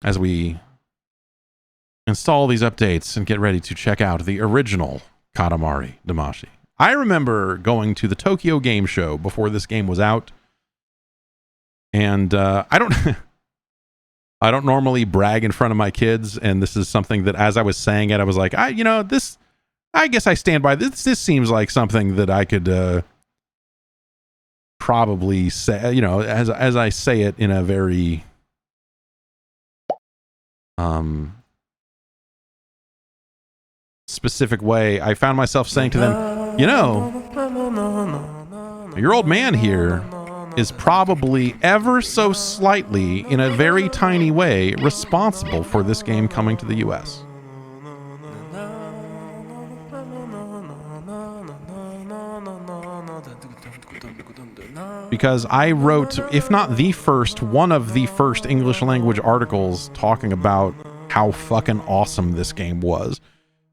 as we install these updates and get ready to check out the original Katamari Damacy. I remember going to the Tokyo Game Show before this game was out, and I don't I don't normally brag in front of my kids, and this is something that as I was saying it, I was like, I guess I stand by this. This seems like something that I could probably say, as I say it in a very specific way. I found myself saying to them, your old man here is probably ever so slightly, in a very tiny way, responsible for this game coming to the US. Because I wrote, if not the first, one of the first English language articles talking about how fucking awesome this game was.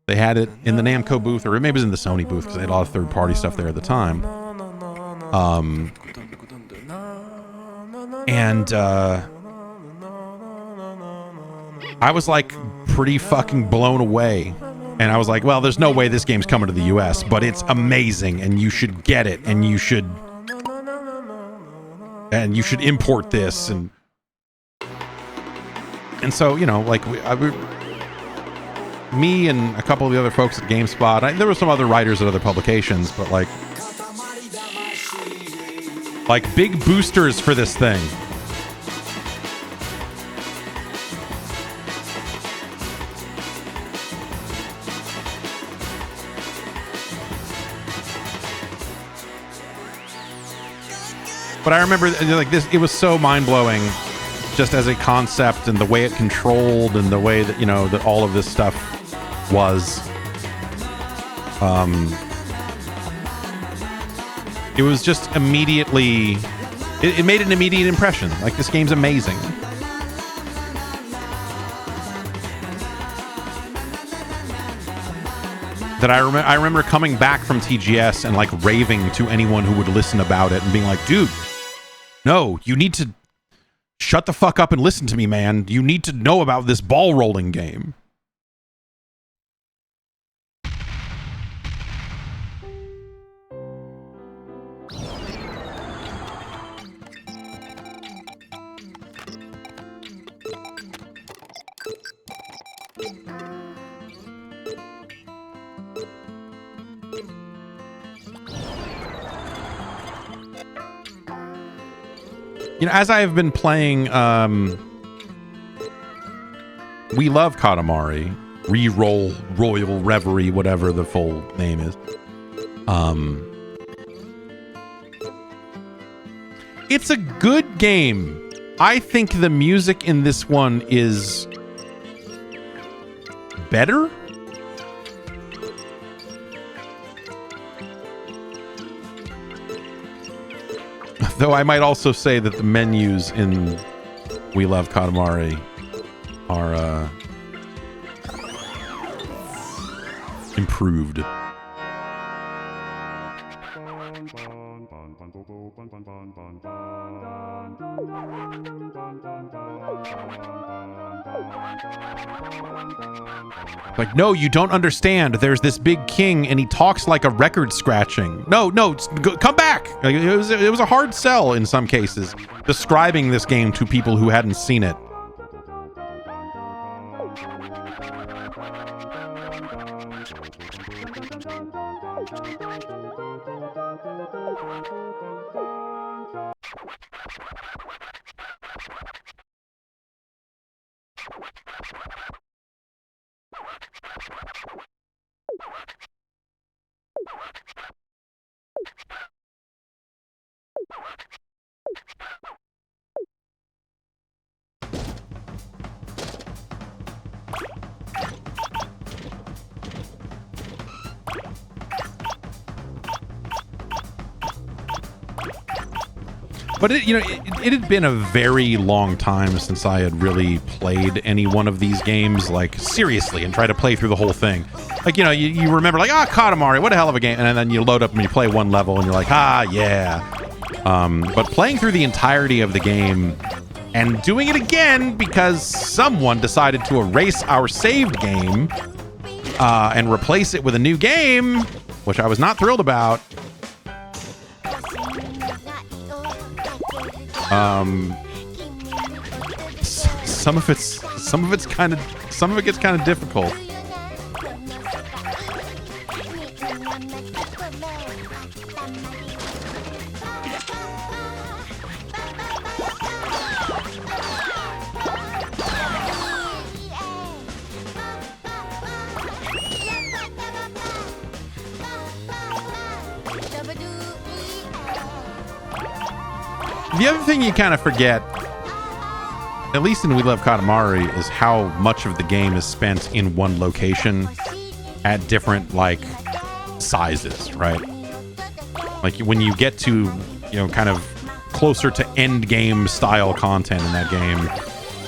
They had it in the Namco booth, or maybe it was in the Sony booth, because they had a lot of third-party stuff there at the time. And I was like pretty fucking blown away. And I was like, well, there's no way this game's coming to the US, but it's amazing, and you should get it, and you should import this. And so, me and a couple of the other folks at GameSpot, there were some other writers at other publications, but like big boosters for this thing. But I remember like this, it was so mind-blowing just as a concept, and the way it controlled, and the way that, that all of this stuff was. It was just immediately, it made an immediate impression. Like, this game's amazing. That I remember coming back from TGS and like raving to anyone who would listen about it and being like, dude, no, you need to shut the fuck up and listen to me, man. You need to know about this ball rolling game. As I have been playing, We Love Katamari, REROLL, Royal, Reverie, whatever the full name is. It's a good game. I think the music in this one is better. Though I might also say that the menus in We Love Katamari are improved. Like, no, you don't understand. There's this big king, and he talks like a record scratching. No, come back. Like, it was a hard sell in some cases, describing this game to people who hadn't seen it. But it had been a very long time since I had really played any one of these games, like, seriously, and tried to play through the whole thing. Like, you remember, like, Katamari, what a hell of a game. And then you load up and you play one level and you're like, yeah. But playing through the entirety of the game and doing it again because someone decided to erase our saved game and replace it with a new game, which I was not thrilled about. Some of it gets kind of difficult. The other thing you kind of forget, at least in We Love Katamari, is how much of the game is spent in one location at different, like, sizes, right? Like, when you get to, you know, kind of closer to end game style content in that game,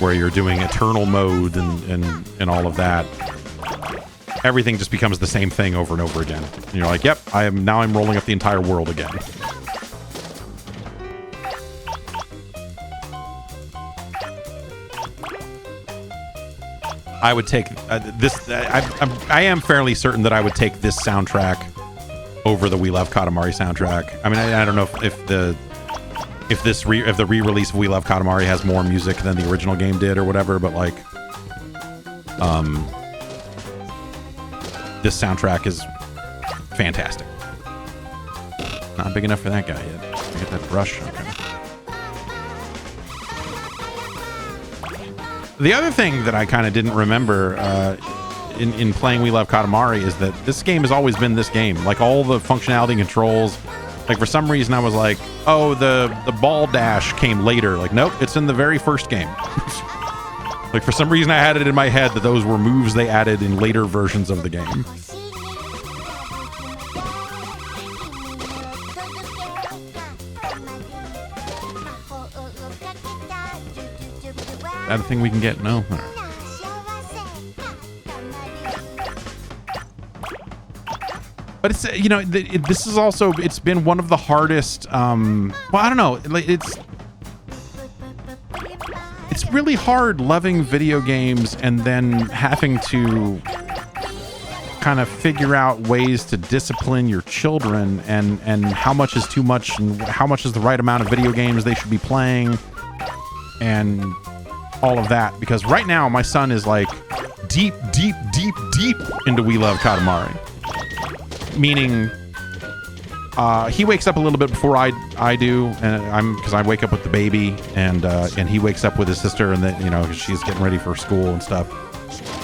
where you're doing eternal mode and all of that, everything just becomes the same thing over and over again. And you're like, yep, I'm rolling up the entire world again. I would take this. I am fairly certain that I would take this soundtrack over the We Love Katamari soundtrack. I mean, I don't know if the re-release of We Love Katamari has more music than the original game did or whatever, but like, this soundtrack is fantastic. Not big enough for that guy yet. Get that brush. Okay. The other thing that I kind of didn't remember in playing We Love Katamari is that this game has always been this game. Like, all the functionality and controls, like, for some reason I was like, oh, the ball dash came later. Like, nope, it's in the very first game. Like, for some reason I had it in my head that those were moves they added in later versions of the game. That a thing we can get? No. But it's, you know, this is also, it's been one of the hardest, well, I don't know, it's really hard loving video games and then having to kind of figure out ways to discipline your children and how much is too much and how much is the right amount of video games they should be playing and all of that. Because right now my son is like deep into We Love Katamari. Meaning, he wakes up a little bit before I do, and because I wake up with the baby, and he wakes up with his sister, and then, you know, she's getting ready for school and stuff.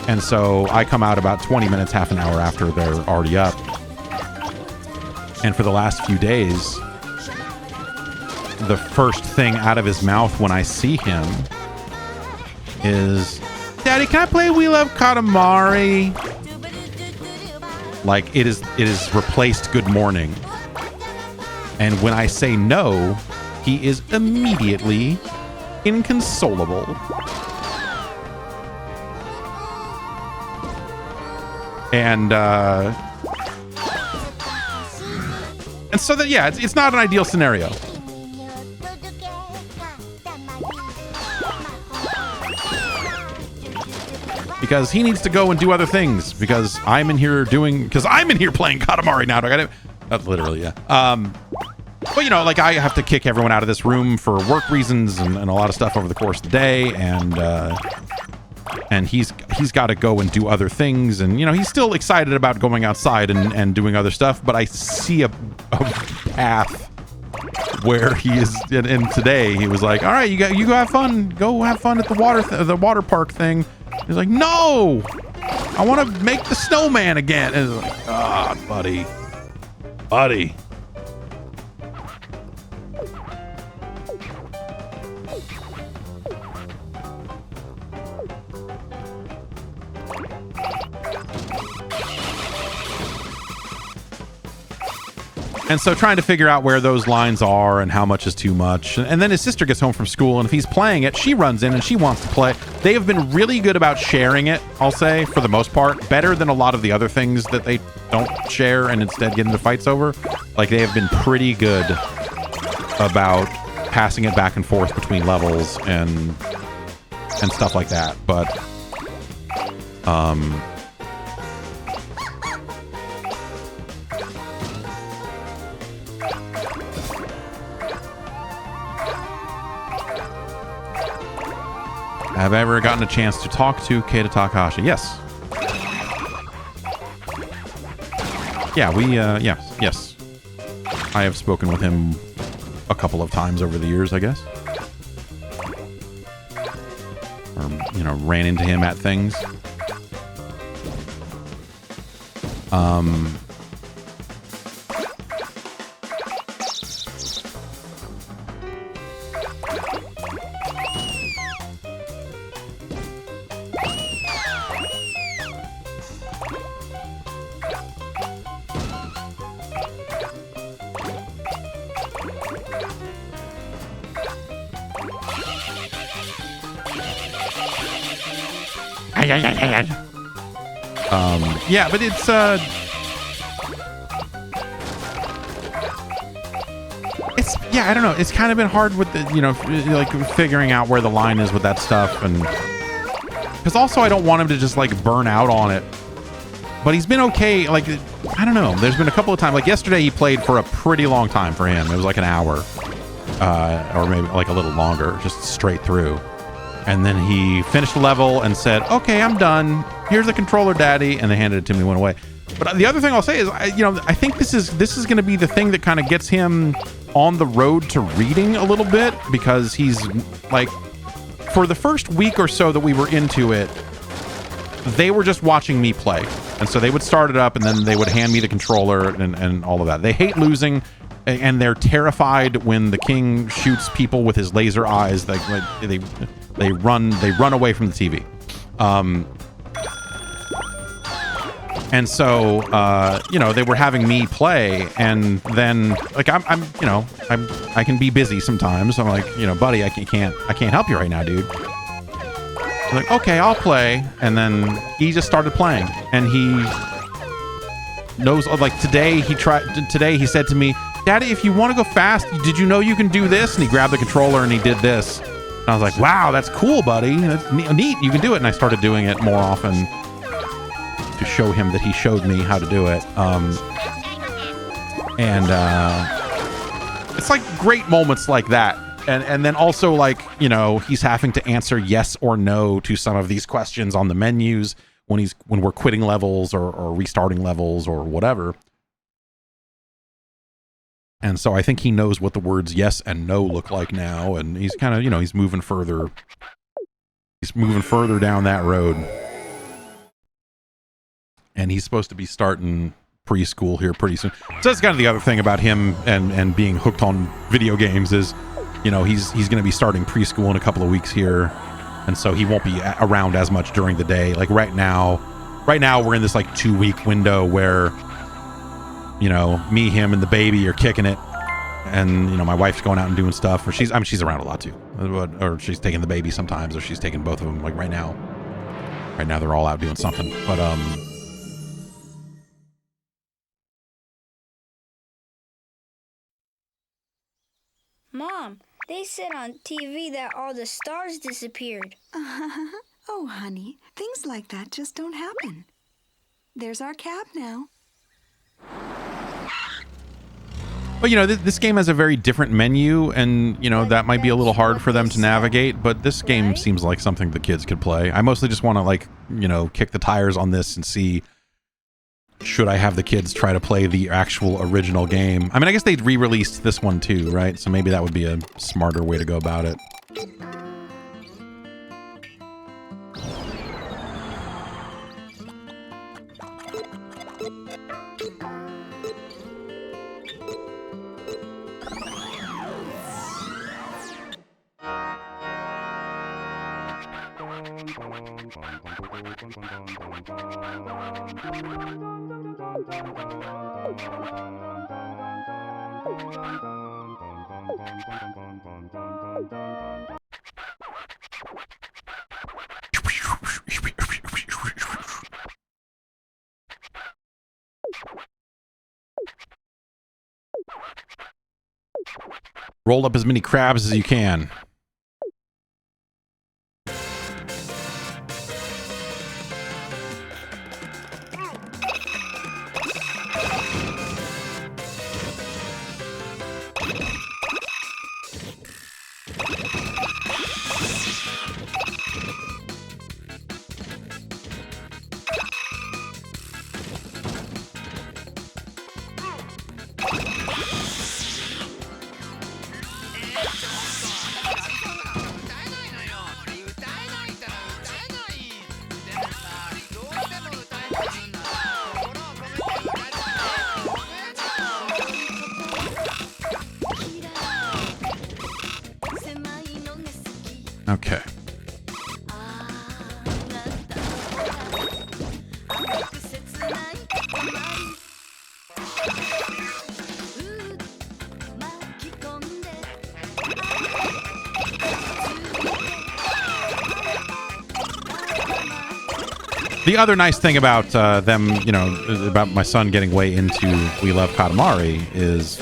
And so I come out about 20 minutes, half an hour after they're already up. And for the last few days, the first thing out of his mouth when I see him is, "Daddy, can I play We Love Katamari?" Like, it is replaced good morning. And when I say no, he is immediately inconsolable. And so that, yeah, it's not an ideal scenario. Because he needs to go and do other things. Because I'm in here playing Katamari now. Not literally, yeah. But, you know, like, I have to kick everyone out of this room for work reasons and a lot of stuff over the course of the day. And he's got to go and do other things. And, you know, he's still excited about going outside and doing other stuff. But I see a path where he is. And today he was like, all right, you go have fun. Go have fun at the water park thing. He's like, no, I want to make the snowman again. And it's like, buddy. And so trying to figure out where those lines are and how much is too much. And then his sister gets home from school, and if he's playing it, she runs in and she wants to play. They have been really good about sharing it, I'll say, for the most part. Better than a lot of the other things that they don't share and instead get into fights over. Like, they have been pretty good about passing it back and forth between levels and stuff like that. But have I ever gotten a chance to talk to Keita Takahashi? Yes. Yeah, yes. I have spoken with him a couple of times over the years, I guess. Or, you know, ran into him at things. Yeah, but it's yeah, I don't know. It's kind of been hard with the, you know, like figuring out where the line is with that stuff, and because also I don't want him to just like burn out on it. But he's been okay. Like, I don't know. There's been a couple of times, like yesterday, he played for a pretty long time for him. It was like an hour, or maybe like a little longer, just straight through. And then he finished the level and said, "Okay, I'm done. Here's the controller, Daddy," and they handed it to me and went away. But the other thing I'll say is, I think this is going to be the thing that kind of gets him on the road to reading a little bit, because he's like, for the first week or so that we were into it, they were just watching me play, and so they would start it up and then they would hand me the controller and all of that. They hate losing, and they're terrified when the king shoots people with his laser eyes. Like they run away from the TV. And so, they were having me play, and then like I can be busy sometimes. I'm like, buddy, I can't help you right now, dude. I'm like, okay, I'll play. And then he just started playing, and he knows, like today he said to me, "Daddy, if you want to go fast, did you know you can do this?" And he grabbed the controller and he did this. And I was like, wow, that's cool, buddy. That's neat. You can do it. And I started doing it more often to show him that he showed me how to do it. It's like great moments like that. And then also, like, he's having to answer yes or no to some of these questions on the menus when we're quitting levels or restarting levels or whatever. And so I think he knows what the words yes and no look like now, and he's kind of, he's moving further. He's moving further down that road. And he's supposed to be starting preschool here pretty soon. So that's kind of the other thing about him and being hooked on video games is, he's going to be starting preschool in a couple of weeks here. And so he won't be around as much during the day. Like right now we're in this like 2-week window where, me, him, and the baby are kicking it. And, my wife's going out and doing stuff. Or she's around a lot too. Or she's taking the baby sometimes, or she's taking both of them. Like right now they're all out doing something. But, Mom, they said on TV that all the stars disappeared. Oh, honey, things like that just don't happen. There's our cab now. But, this game has a very different menu, and, that might be a little hard for them to navigate, but this game seems like something the kids could play. I mostly just want to, like, kick the tires on this and see, should I have the kids try to play the actual original game? I mean, I guess they'd re-released this one too, right? So maybe that would be a smarter way to go about it. Roll up as many crabs as you can. Okay. The other nice thing about them, you know, about my son getting way into We Love Katamari is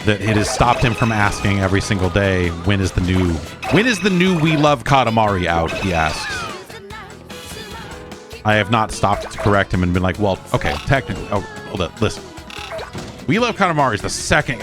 that it has stopped him from asking every single day, when is the new We Love Katamari out, he asks. I have not stopped to correct him and been like, well, okay, technically, oh, hold up, listen. We Love Katamari is the second.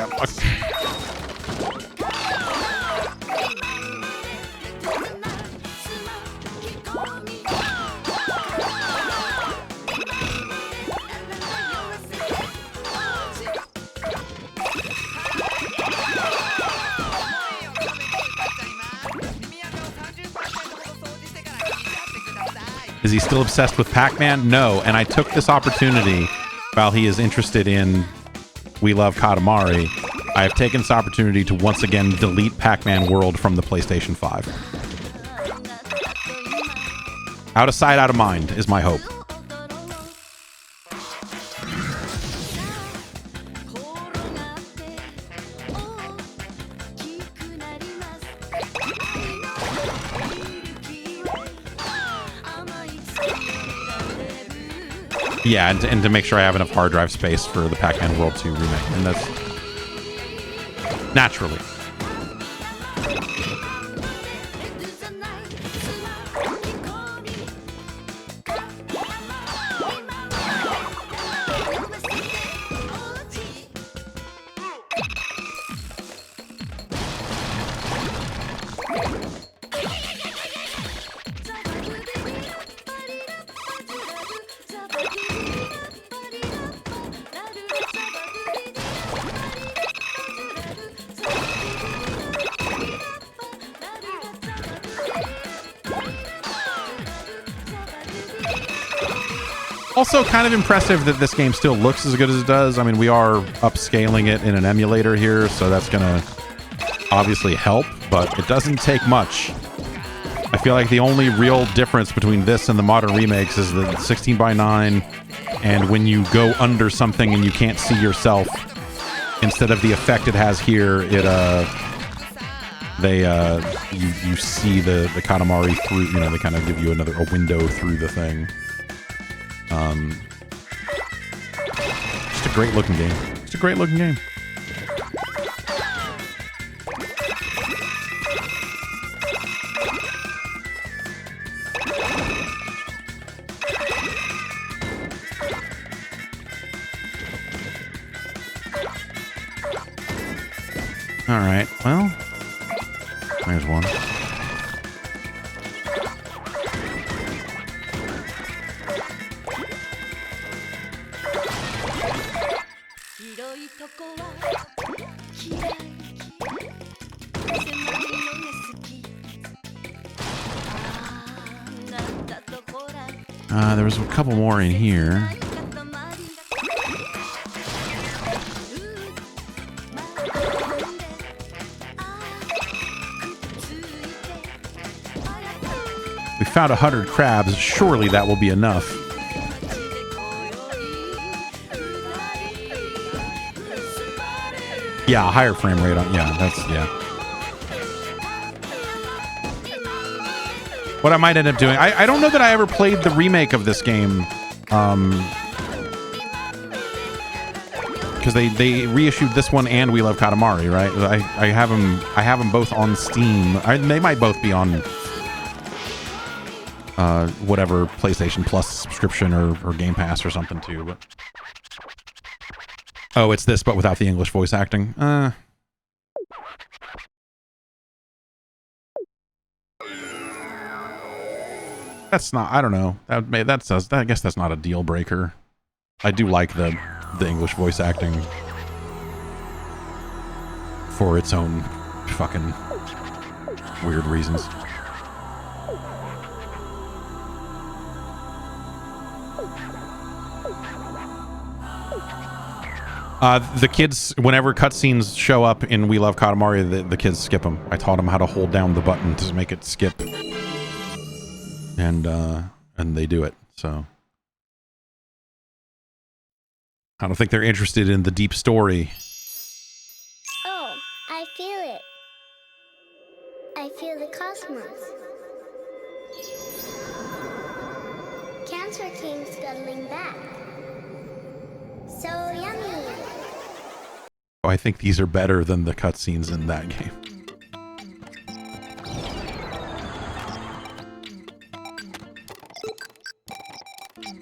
Is he still obsessed with Pac-Man? No, and I took this opportunity while he is interested in We Love Katamari. I have taken this opportunity to once again delete Pac-Man World from the PlayStation 5. Out of sight, out of mind is my hope. Yeah, and to make sure I have enough hard drive space for the Pac-Man World 2 remake, and that's naturally. Also kind of impressive that this game still looks as good as it does. I mean, we are upscaling it in an emulator here, so that's going to obviously help, but it doesn't take much. I feel like the only real difference between this and the modern remakes is the 16:9, and when you go under something and you can't see yourself, instead of the effect it has here, it you see the Katamari through, you know, they kind of give you a window through the thing. Just a great looking game. Just a great looking game. All right, well, there's one. There was a couple more in here. We found 100 crabs. Surely that will be enough. Yeah, higher frame rate on. Yeah, that's yeah. What I might end up doing, I don't know that I ever played the remake of this game. because they reissued this one and We Love Katamari, right? I have them both on Steam. They might both be on whatever PlayStation Plus subscription or Game Pass or something too. But oh, it's this but without the English voice acting. That's not. I don't know. I guess that's not a deal breaker. I do like the English voice acting for its own fucking weird reasons. The kids, whenever cutscenes show up in We Love Katamari, the kids skip them. I taught them how to hold down the button to make it skip, and they do it. So I don't think they're interested in the deep story. Oh, I feel it. I feel the cosmos. Cancer King scuttling back. So yummy. I think these are better than the cutscenes in that game.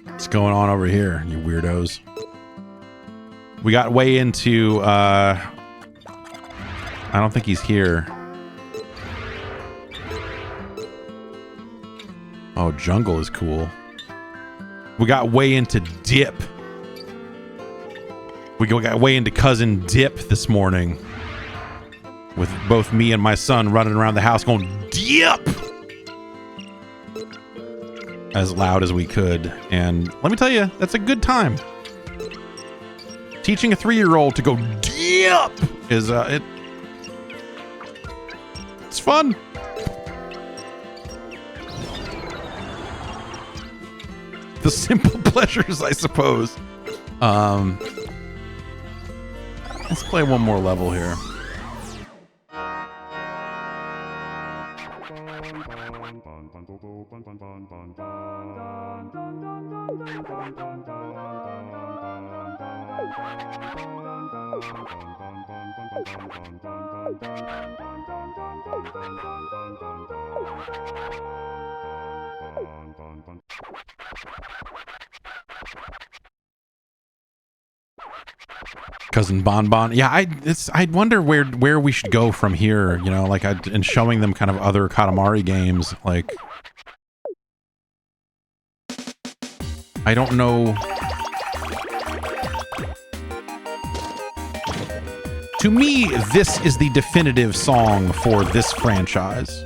What's going on over here, you weirdos? We got way into, I don't think he's here. Oh, jungle is cool. We got way into Dipp. We got way into Cousin Dipp this morning. With both me and my son running around the house going, Dipp! As loud as we could. And let me tell you, that's a good time. Teaching a 3-year-old to go Dipp is it's fun. The simple pleasures, I suppose. Let's play one more level here. Cousin Bonbon. Yeah, I wonder where we should go from here, you know, like and showing them kind of other Katamari games, like I don't know. To me, this is the definitive song for this franchise.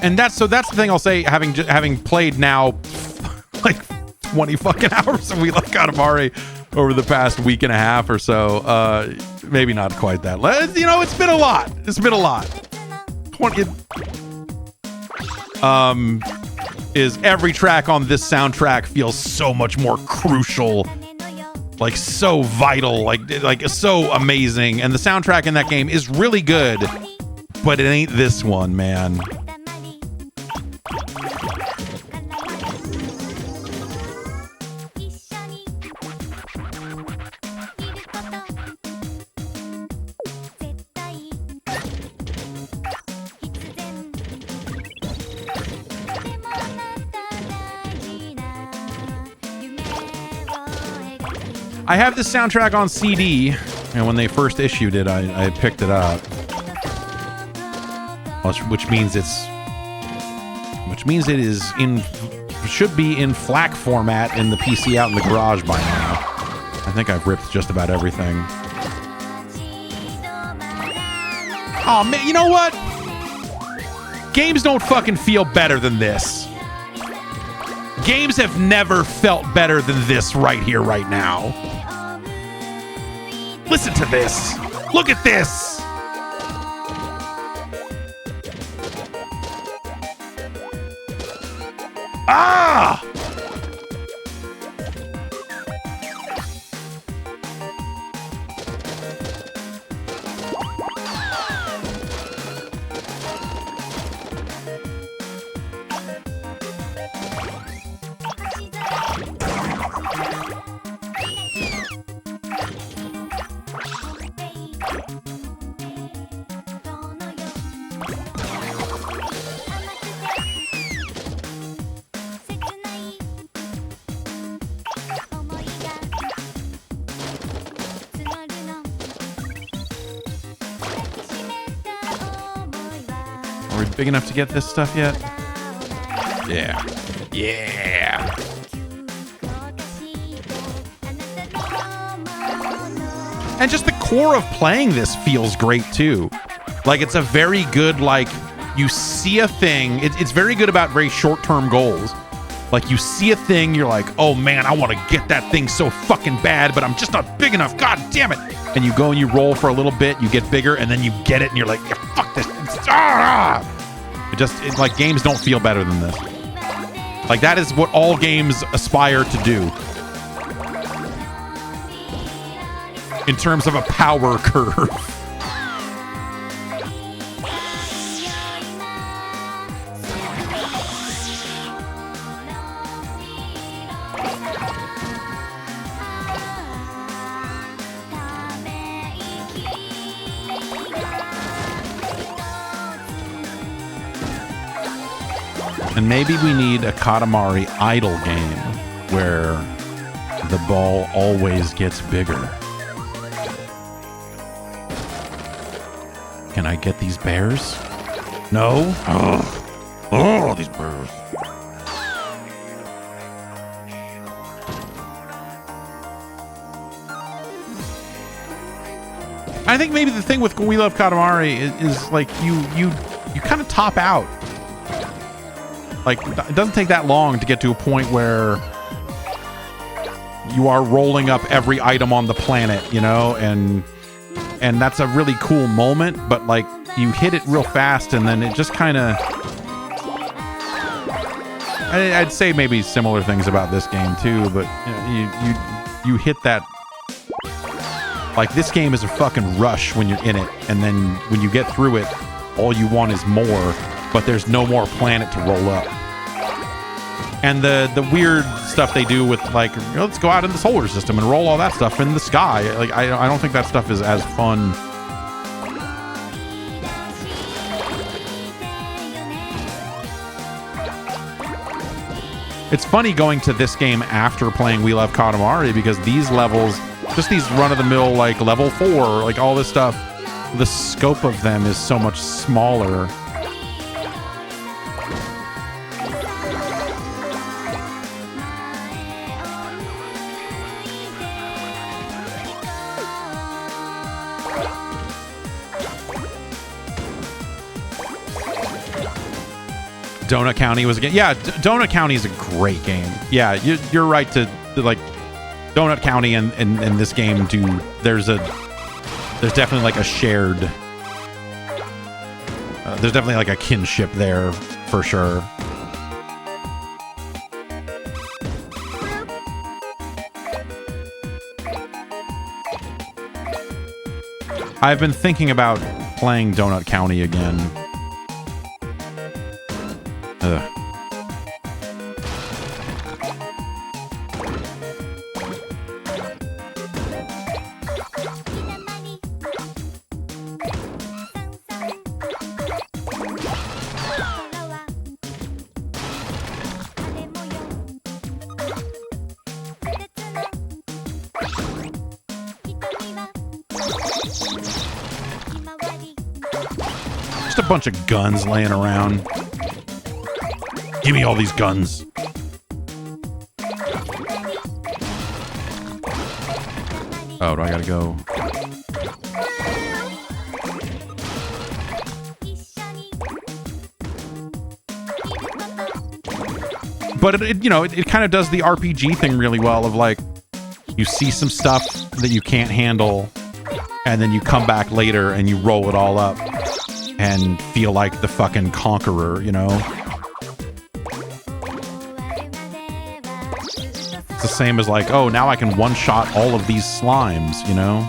And that's the thing I'll say, having played now like 20 fucking hours of We Love Katamari over the past week and a half or so. Maybe not quite that. You know, it's been a lot. It's been a lot. 20 is every track on this soundtrack feels so much more crucial, like so vital, like so amazing. And the soundtrack in that game is really good, but it ain't this one, man. I have this soundtrack on CD, and when they first issued it, I picked it up, which means it should be in FLAC format in the PC out in the garage by now. I think I've ripped just about everything. Oh man, you know what? Games don't fucking feel better than this. Games have never felt better than this right here, right now. Listen to this. Look at this. Ah! Are we big enough to get this stuff yet? Yeah. Yeah. And just the core of playing this feels great too. Like it's a very good, like you see a thing. It's very good about very short-term goals. Like you see a thing, you're like, oh man, I want to get that thing so fucking bad, but I'm just not big enough. God damn it. And you go and you roll for a little bit, you get bigger, and then you get it and you're like, yeah, fuck this. It's like games don't feel better than this. Like that is what all games aspire to do. In terms of a power curve. And maybe we need a Katamari idle game where the ball always gets bigger. Can I get these bears? No? Oh, these bears. I think maybe the thing with We Love Katamari is like you kind of top out. Like, it doesn't take that long to get to a point where you are rolling up every item on the planet, you know, and that's a really cool moment, but like you hit it real fast and then it just kind of, I'd say maybe similar things about this game too, but you hit that, like this game is a fucking rush when you're in it, and then when you get through it, all you want is more, but there's no more planet to roll up. And the weird stuff they do with like, you know, let's go out in the solar system and roll all that stuff in the sky. Like I don't think that stuff is as fun. It's funny going to this game after playing We Love Katamari, because these levels, just these run-of-the-mill like level 4, like all this stuff, the scope of them is so much smaller. Donut County was a game. Yeah, Donut County is a great game. Yeah, you're right to like Donut County and this game do. There's definitely like a shared. There's definitely like a kinship there for sure. I've been thinking about playing Donut County again. Ugh. Just a bunch of guns laying around. Give me all these guns. Oh, do I gotta go? But it kind of does the RPG thing really well of like, you see some stuff that you can't handle, and then you come back later and you roll it all up and feel like the fucking conqueror, you know? It's the same as like, oh, now I can one-shot all of these slimes, you know?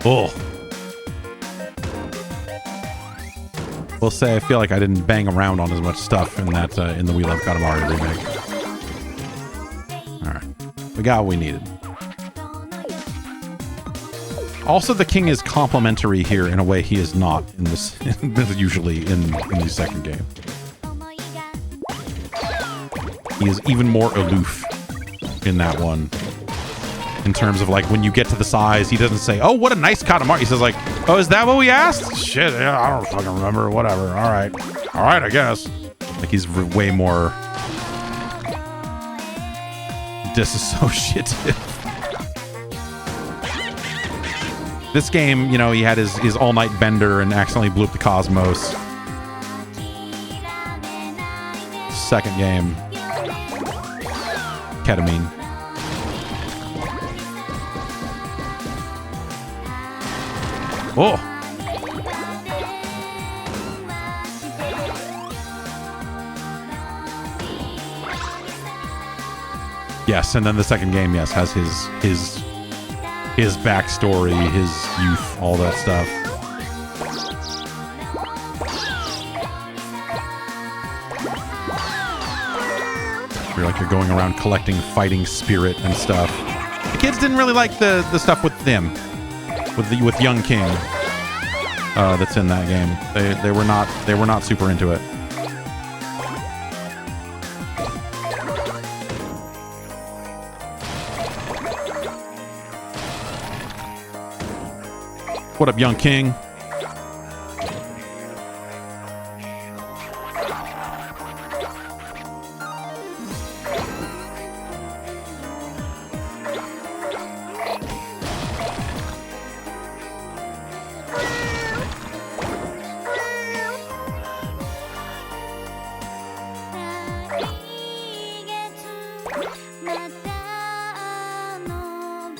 Oh. We'll say I feel like I didn't bang around on as much stuff in that in the We Love Katamari remake. All right, we got what we needed. Also, the king is complimentary here in a way he is not in this usually in the second game. He is even more aloof in that one. In terms of like when you get to the size, he doesn't say, "Oh, what a nice Katamari." He says like, "Oh, is that what we asked?" Shit, yeah, I don't fucking remember. Whatever. All right, I guess. Like he's way more disassociative. This game, you know, he had his all-night bender and accidentally blew up the cosmos. Second game, ketamine. Oh. Yes, and then the second game, yes, has his backstory, his youth, all that stuff. You're going around collecting fighting spirit and stuff. The kids didn't really like the stuff with them. With Young King, that's in that game. They were not super into it. What up, Young King?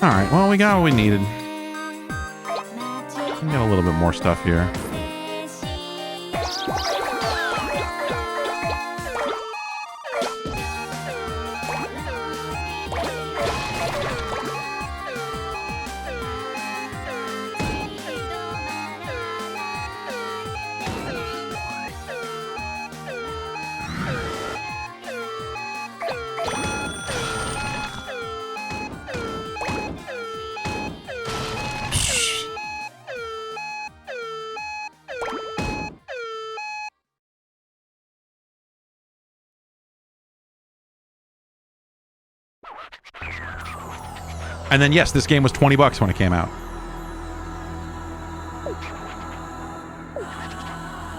Alright, well, we got what we needed. We got a little bit more stuff here. And then, yes, this game was $20 when it came out.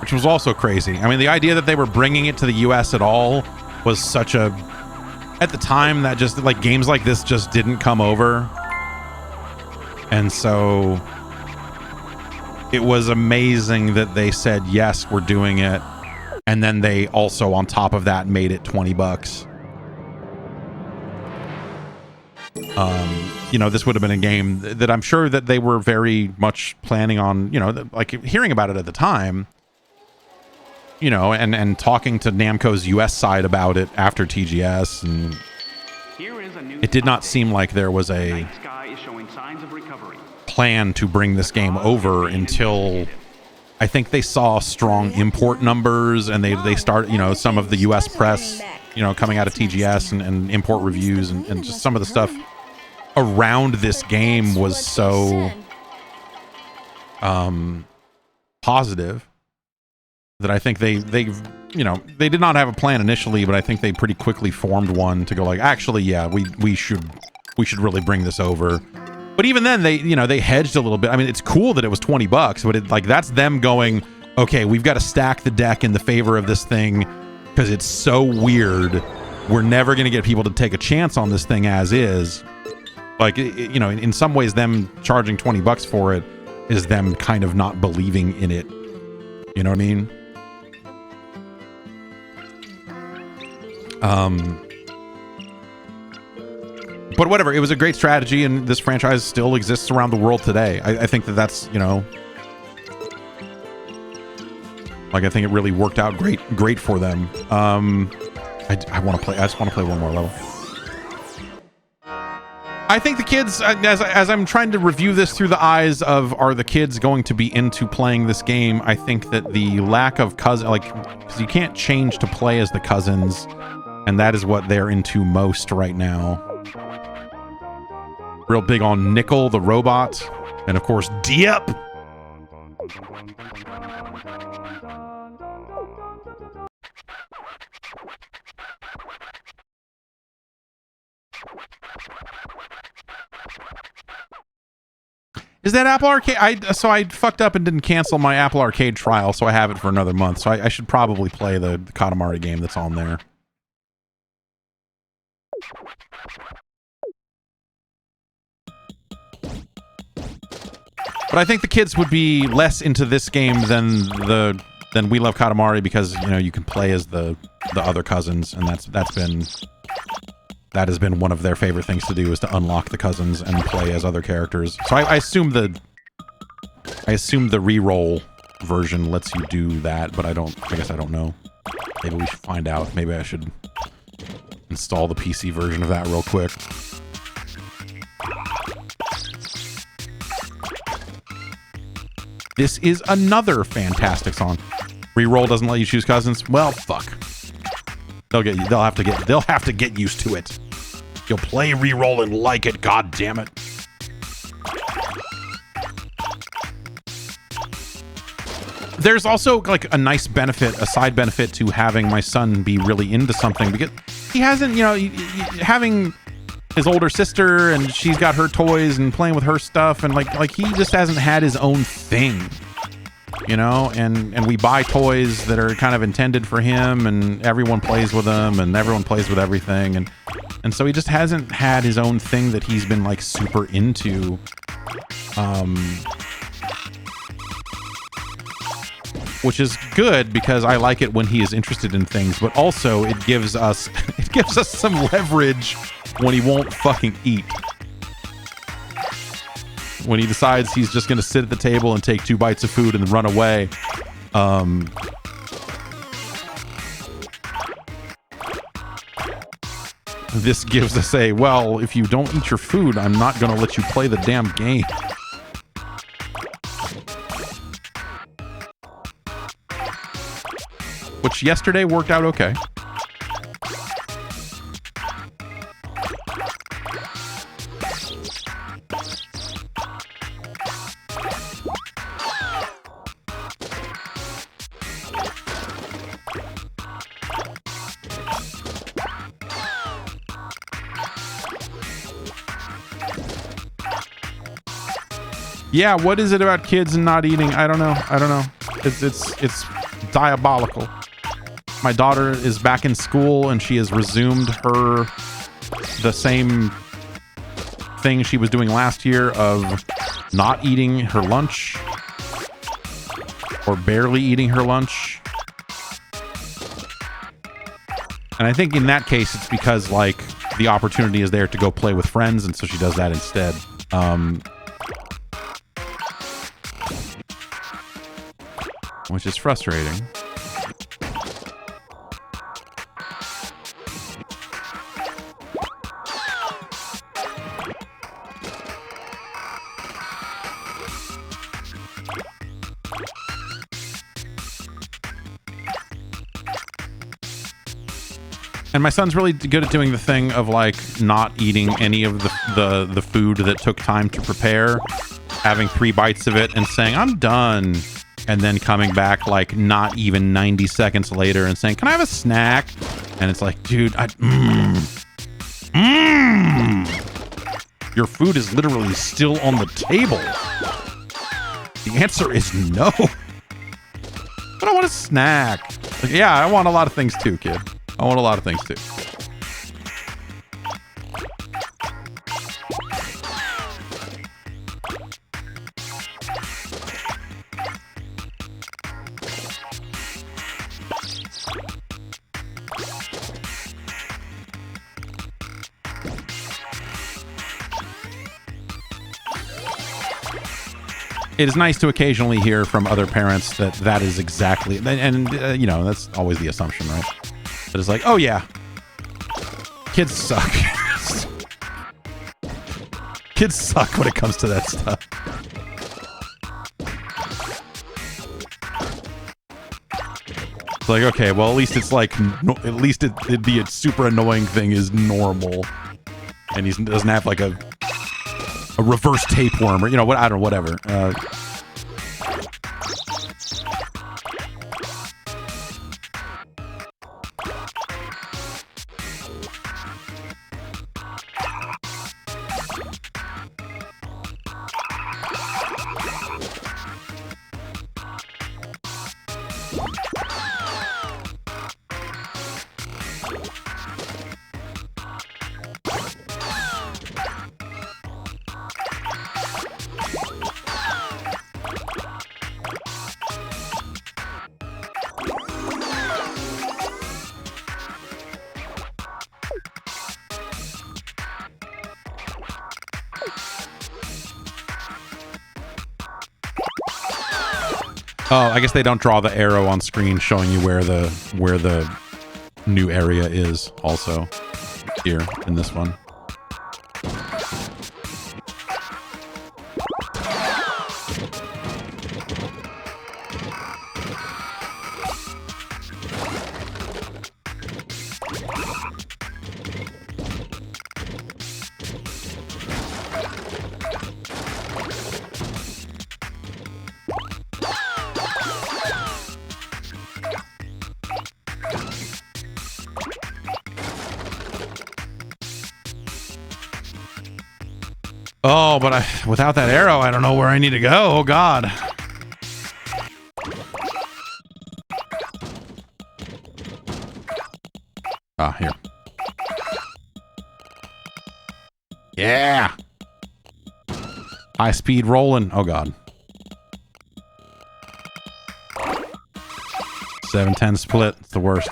Which was also crazy. I mean, the idea that they were bringing it to the US at all was such a... At the time, that just, like, games like this just didn't come over. And so... It was amazing that they said, yes, we're doing it. And then they also, on top of that, made it $20. You know, this would have been a game that I'm sure that they were very much planning on, you know, like hearing about it at the time, you know, and talking to Namco's US side about it after TGS. And it did not seem like there was a plan to bring this game over until I think they saw strong import numbers and they start, you know, some of the US press, you know, coming out of TGS and import reviews and just some of the stuff around this game was so positive that I think they you know, they did not have a plan initially, but I think they pretty quickly formed one to go like, actually, yeah, we should really bring this over. But even then, they, you know, they hedged a little bit. I mean, it's cool that it was $20, but it, like, that's them going, okay, we've got to stack the deck in the favor of this thing because it's so weird. We're never going to get people to take a chance on this thing as is. Like, you know, in some ways, them charging $20 for it is them kind of not believing in it. You know what I mean? But whatever, it was a great strategy, and this franchise still exists around the world today. I think that that's, you know, like, I think it really worked out great for them. I just want to play one more level. I think the kids, as I'm trying to review this through the eyes of, are the kids going to be into playing this game? I think that the lack of cousin, like, because you can't change to play as the cousins, and that is what they're into most right now. Real big on Nickel, the robot, and of course, Dipp. Is that Apple Arcade? So I fucked up and didn't cancel my Apple Arcade trial, so I have it for another month. So I should probably play the Katamari game that's on there. But I think the kids would be less into this game than We Love Katamari, because you know you can play as the other cousins, and that has been one of their favorite things to do, is to unlock the cousins and play as other characters. So I assume the REROLL version lets you do that, but I guess I don't know. Maybe we should find out. Maybe I should install the PC version of that real quick. This is another fantastic song. REROLL doesn't let you choose cousins. Well, fuck. They'll have to get used to it. You'll play REROLL and like it, god damn it. There's also like a nice benefit, a side benefit to having my son be really into something, because he hasn't, you know, having his older sister and she's got her toys and playing with her stuff, and like he just hasn't had his own thing. You know, and we buy toys that are kind of intended for him, and everyone plays with them, and everyone plays with everything, and so he just hasn't had his own thing that he's been like super into. Which is good, because I like it when he is interested in things, but also it gives us some leverage when he won't fucking eat. When he decides he's just going to sit at the table and take 2 bites of food and run away. This gives us a, well, if you don't eat your food, I'm not going to let you play the damn game. Which yesterday worked out okay. Yeah, what is it about kids and not eating? I don't know. It's diabolical. My daughter is back in school and she has resumed the same thing she was doing last year of not eating her lunch, or barely eating her lunch. And I think in that case it's because like the opportunity is there to go play with friends, and so she does that instead. Which is frustrating. And my son's really good at doing the thing of like not eating any of the food that took time to prepare, having 3 bites of it and saying, I'm done. And then coming back like not even 90 seconds later and saying, can I have a snack? And it's like, dude, your food is literally still on the table. The answer is no. But I want a snack. Like, yeah, I want a lot of things too, kid. I want a lot of things too. It is nice to occasionally hear from other parents that is exactly, and you know, that's always the assumption, right? That it's like, oh yeah, kids suck. Kids suck when it comes to that stuff. It's like, okay, well, at least it's like, at least the super annoying thing is normal. And he doesn't have like a reverse tapeworm or, you know, what, I don't know, whatever. Oh, I guess they don't draw the arrow on screen showing you where the new area is also here in this one. Oh, but without that arrow, I don't know where I need to go. Oh, God. Ah, here. Yeah. High speed rolling. Oh, God. 7-10 split. It's the worst.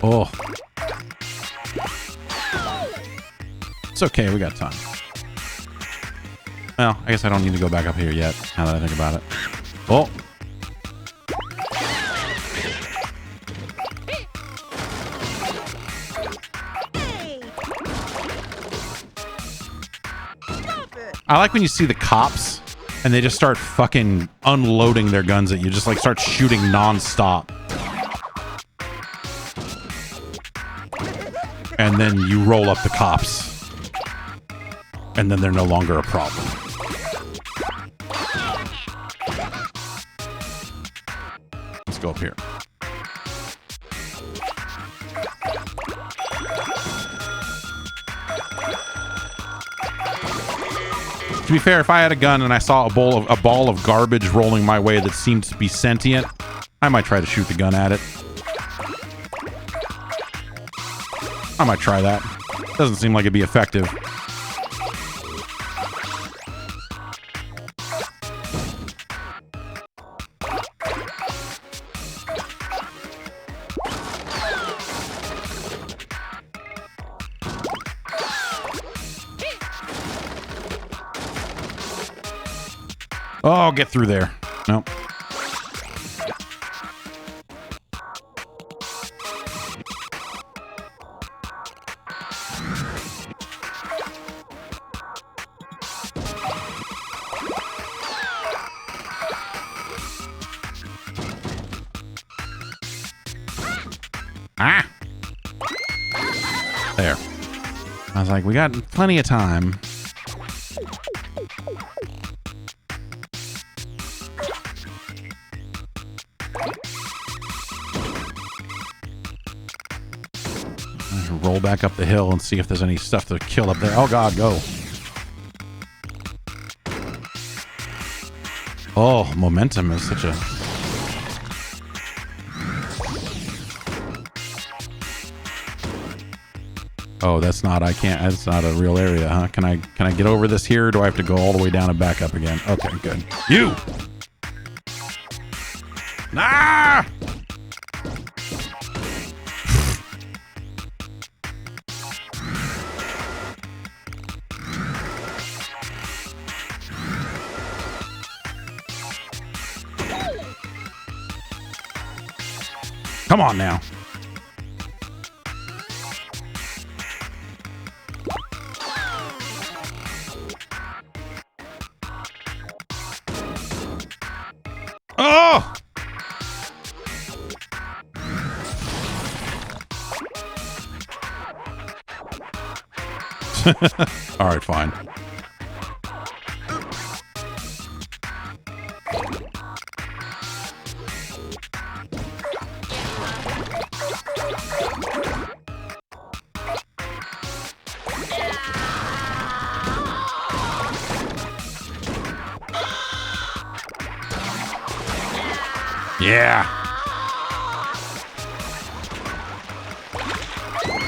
Oh. It's okay, we got time. Well, I guess I don't need to go back up here yet, now that I think about it. Oh. I like when you see the cops and they just start fucking unloading their guns at you, just like start shooting non-stop. And then you roll up the cops. And then they're no longer a problem. Let's go up here. To be fair, if I had a gun and I saw a ball of garbage rolling my way that seemed to be sentient, I might try to shoot the gun at it. I might try that. Doesn't seem like it'd be effective. Oh, I'll get through there. Nope. Ah! There. I was like, we got plenty of time. Roll back up the hill and see if there's any stuff to kill up there. Oh god, go. Oh, momentum is such a... Oh, that's not, I can't, that's not a real area, huh? Can I get over this here, or do I have to go all the way down and back up again? Okay, good. You! Ah! Come on now. Oh! All right, fine. Yeah.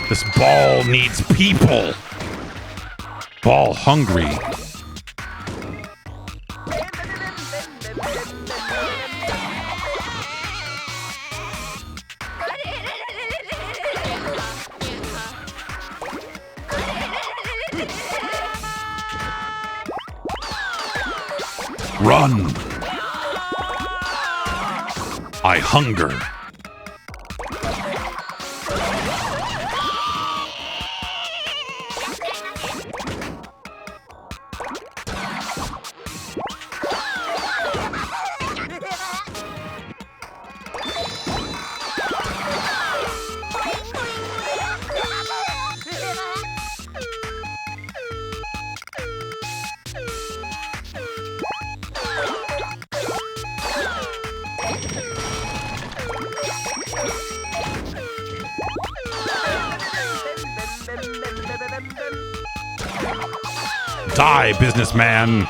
This ball needs people. Ball hungry. Run. I hunger. Die, businessman.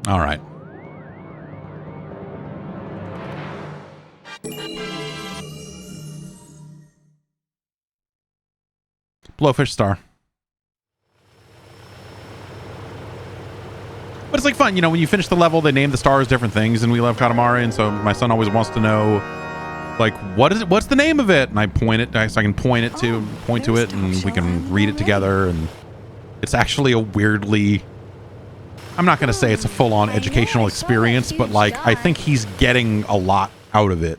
All right. Blowfish star. But it's like fun, you know, when you finish the level, they name the stars different things, and we love Katamari, and so my son always wants to know, like, what is it? What's the name of it? And I point it, so I can point to it, and we can read it together, and it's actually a weirdly... I'm not going to say it's a full-on educational experience, but, like, I think he's getting a lot out of it.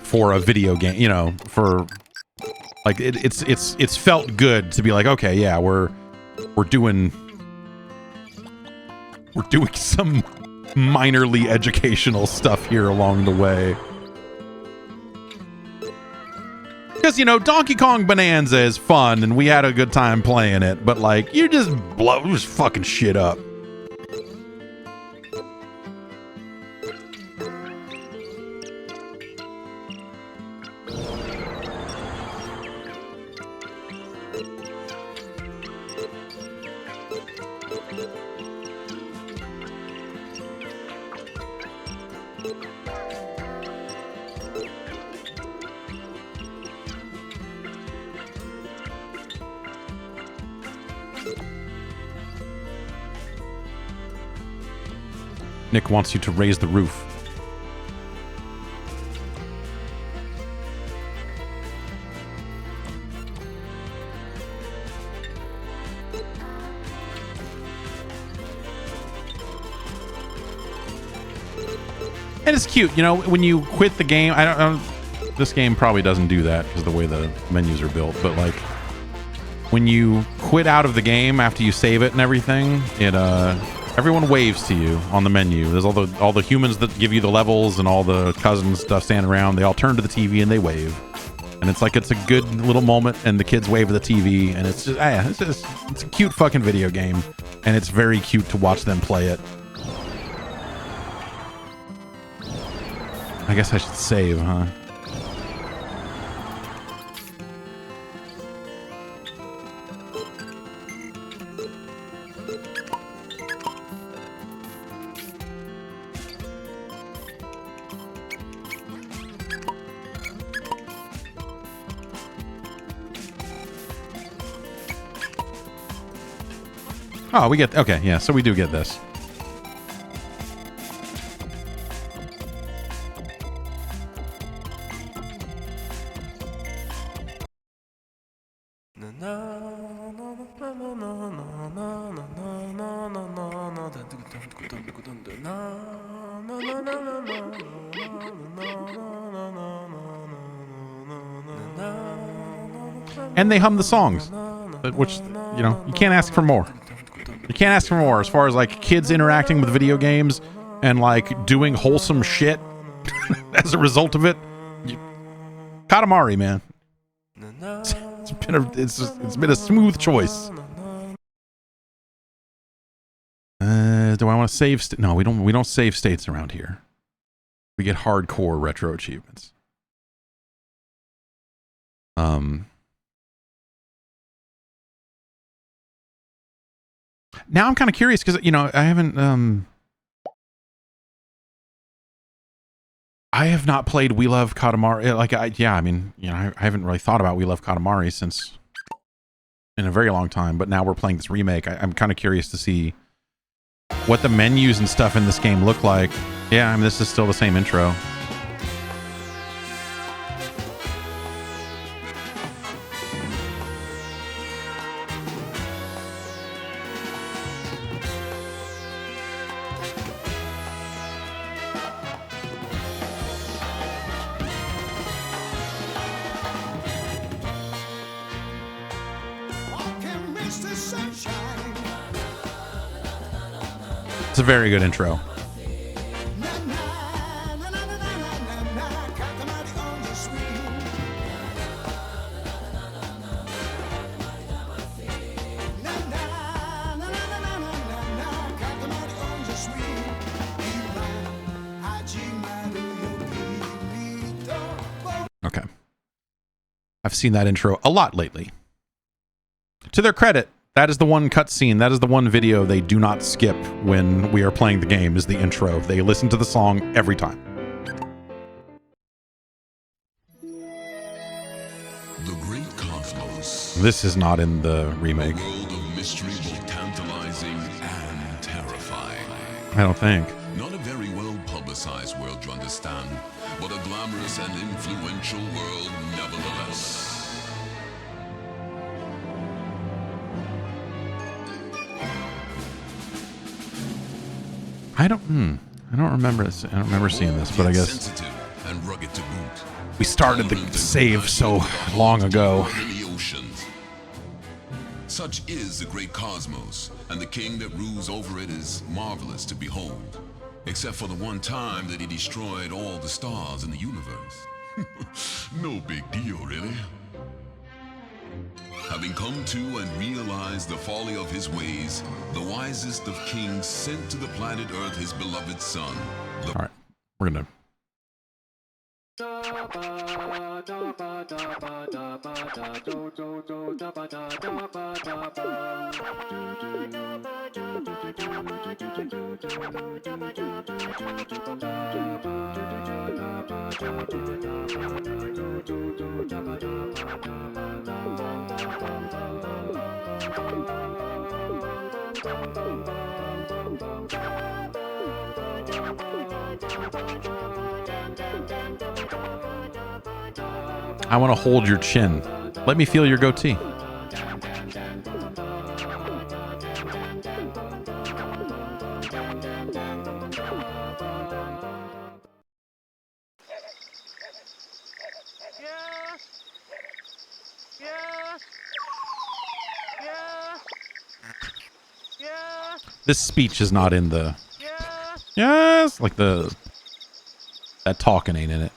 For a video game, you know, for... Like, it's felt good to be like, okay, yeah, we're doing some minorly educational stuff here along the way. Because, you know, Donkey Kong Bonanza is fun, and we had a good time playing it, but, like, you just fucking shit up. Nick wants you to raise the roof. And it's cute, you know, when you quit the game. I don't this game probably doesn't do that because of the way the menus are built, but like when you quit out of the game after you save it and everything, it everyone waves to you on the menu. There's all the humans that give you the levels and all the cousins stuff standing around. They all turn to the TV and they wave, and it's like it's a good little moment. And the kids wave at the TV, and it's just it's a cute fucking video game, and it's very cute to watch them play it. I guess I should save, huh? Oh, we get... Okay, yeah, so we do get this. And they hum the songs, which, you know, you can't ask for more. You can't ask for more as far as like kids interacting with video games and like doing wholesome shit as a result of it. Katamari, man. It's been a smooth choice. Do I want to save? No, we don't save states around here. We get hardcore retro achievements. Now I'm kind of curious because, you know, I have not played We Love Katamari. Like, I mean, you know, I haven't really thought about We Love Katamari since in a very long time. But now we're playing this remake. I'm kind of curious to see what the menus and stuff in this game look like. Yeah, I mean, this is still the same intro. It's a very good intro. Okay. I've seen that intro a lot lately. To their credit, that is the one cutscene, that is the one video they do not skip when we are playing the game, is the intro. They listen to the song every time. The great cosmos. This is not in the remake. A world of mystery, both tantalizing and terrifying. I don't think. Not a very well publicized world to understand, but a glamorous and influential world nevertheless. I don't remember this. I don't remember seeing this, but I guess Sensitive and rugged to boot. we started the save so long ago. Such is the great cosmos, and the king that rules over it is marvelous to behold. Except for the one time that he destroyed all the stars in the universe. No big deal, really. Having come to and realized the folly of his ways, the wisest of kings sent to the planet Earth his beloved son. All right, we're gonna. I want to hold your chin. Let me feel your goatee. This speech is not in the... Yes! Like the... That talking ain't in it.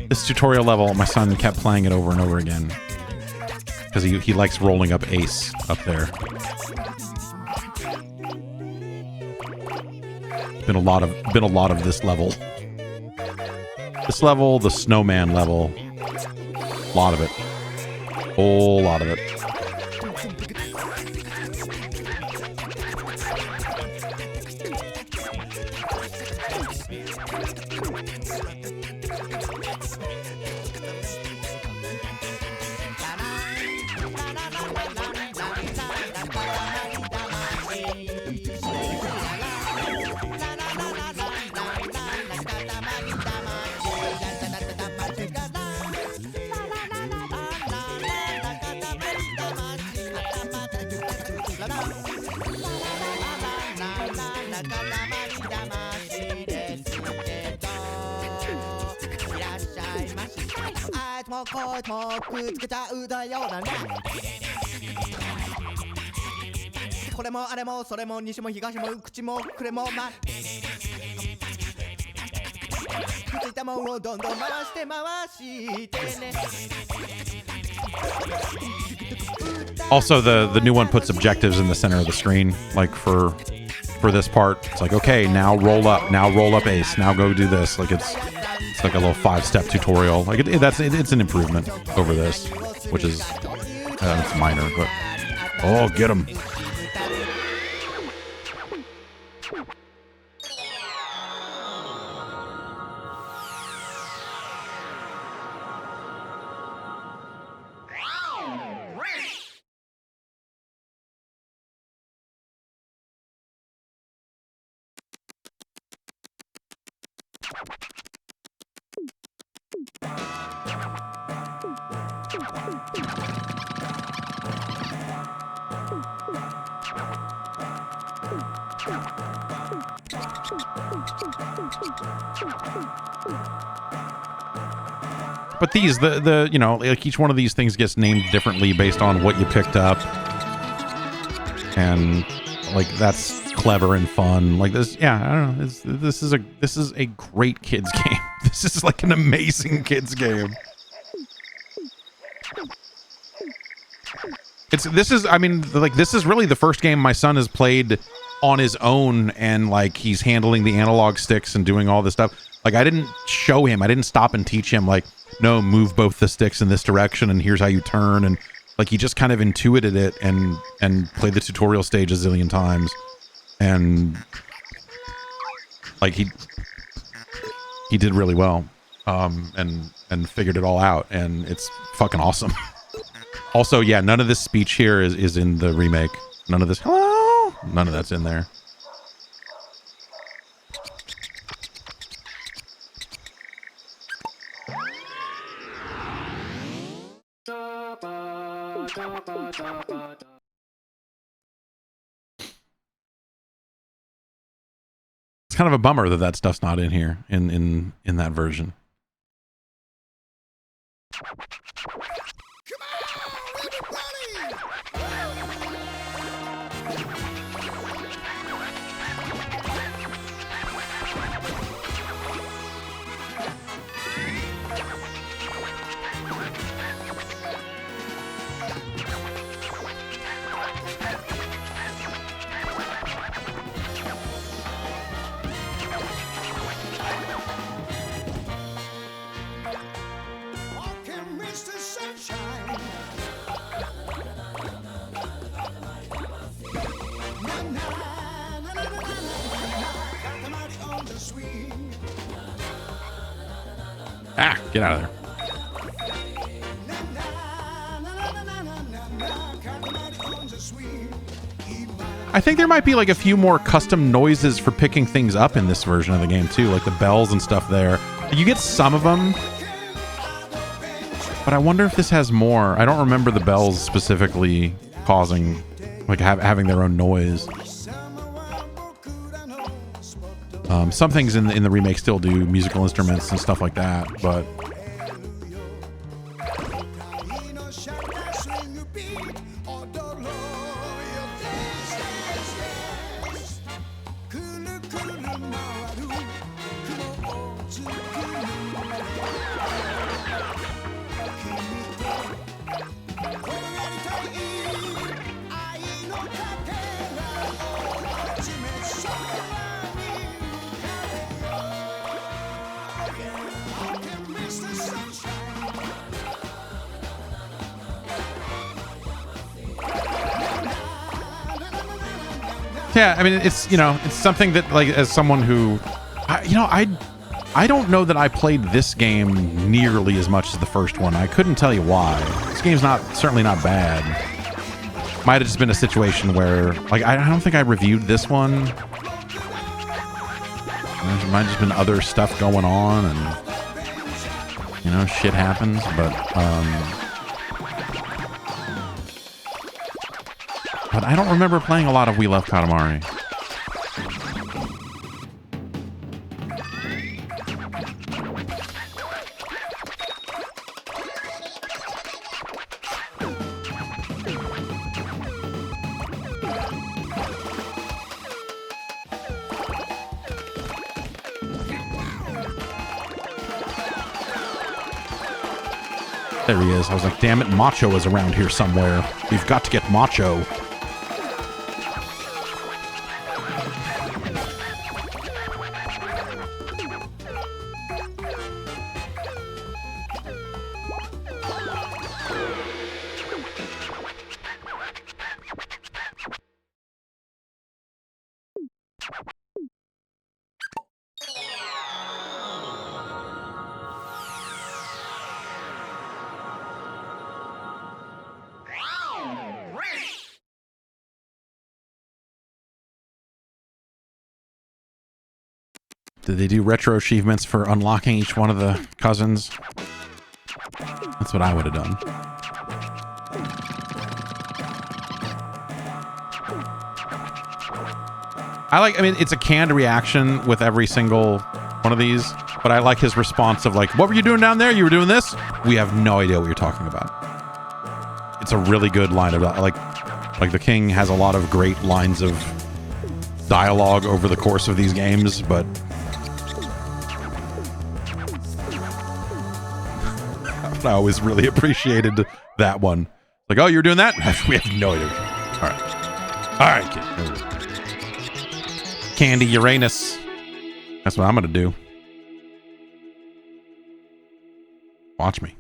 This tutorial level, my son kept playing it over and over again because he likes rolling up ace up there. Been a lot of this level. This level, the snowman level, a lot of it, whole lot of it. Also, the new one puts objectives in the center of the screen, like for this part. It's like, okay, now roll up ace, now go do this. Like it's like a little 5-step tutorial. Like it's an improvement over this, which is it's minor, but oh, get him. But these, the you know, like each one of these things gets named differently based on what you picked up, and like that's clever and fun. Like this, yeah, I don't know. This is a great kids game. This is like an amazing kids game. This is really the first game my son has played on his own, and like he's handling the analog sticks and doing all this stuff. Like I didn't show him, I didn't stop and teach him like, no, move both the sticks in this direction and here's how you turn, and like he just kind of intuited it and played the tutorial stage a zillion times, and like he did really well, and figured it all out, and it's fucking awesome. Also, yeah, none of this speech here is in the remake. None of this hello, none of that's in there. It's kind of a bummer that that stuff's not in here in that version. Ah, get out of there. I think there might be like a few more custom noises for picking things up in this version of the game too, like the bells and stuff there. You get some of them, but I wonder if this has more. I don't remember the bells specifically causing, like having their own noise. Some things in the remake still do musical instruments and stuff like that, but yeah, I mean, it's, you know, it's something that, like, as someone who, I don't know that I played this game nearly as much as the first one. I couldn't tell you why. This game's certainly not bad. Might have just been a situation where, like, I don't think I reviewed this one. There might have just been other stuff going on, and, you know, shit happens, but I don't remember playing a lot of We Love Katamari. There he is. I was like, damn it, Macho is around here somewhere. We've got to get Macho. Did they do retro achievements for unlocking each one of the cousins? That's what I would have done. I mean, it's a canned reaction with every single one of these, but I like his response of like, what were you doing down there? You were doing this? We have no idea what you're talking about. It's a really good line of, like the king has a lot of great lines of dialogue over the course of these games, but I always really appreciated that one. Like, oh, you're doing that? We have no idea. All right, kid. Candy Uranus. That's what I'm gonna do. Watch me.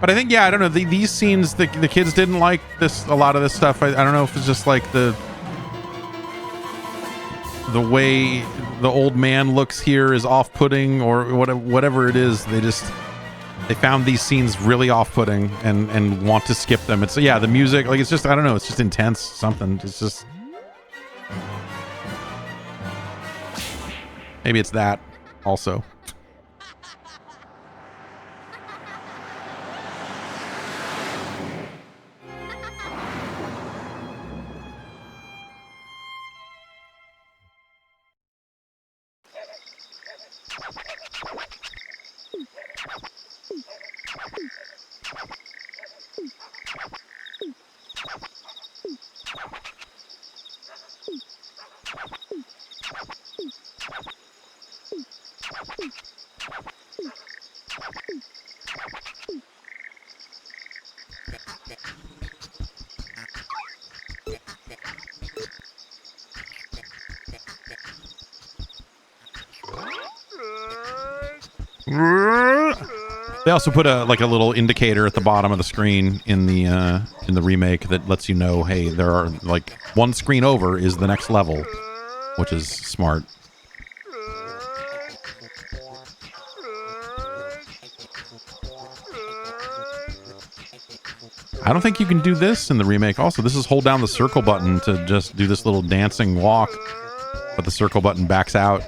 But I think, yeah, I don't know. These scenes, the kids didn't like this. A lot of this stuff. I don't know if it's just like the way the old man looks here is off-putting, or whatever it is. They found these scenes really off-putting and want to skip them. It's, yeah, the music, like, it's just, I don't know. It's just intense. Something. It's just, maybe it's that also. They also put a little indicator at the bottom of the screen in the remake that lets you know, hey, there are like one screen over is the next level, which is smart. I don't think you can do this in the remake. Also, this is hold down the circle button to just do this little dancing walk, but the circle button backs out.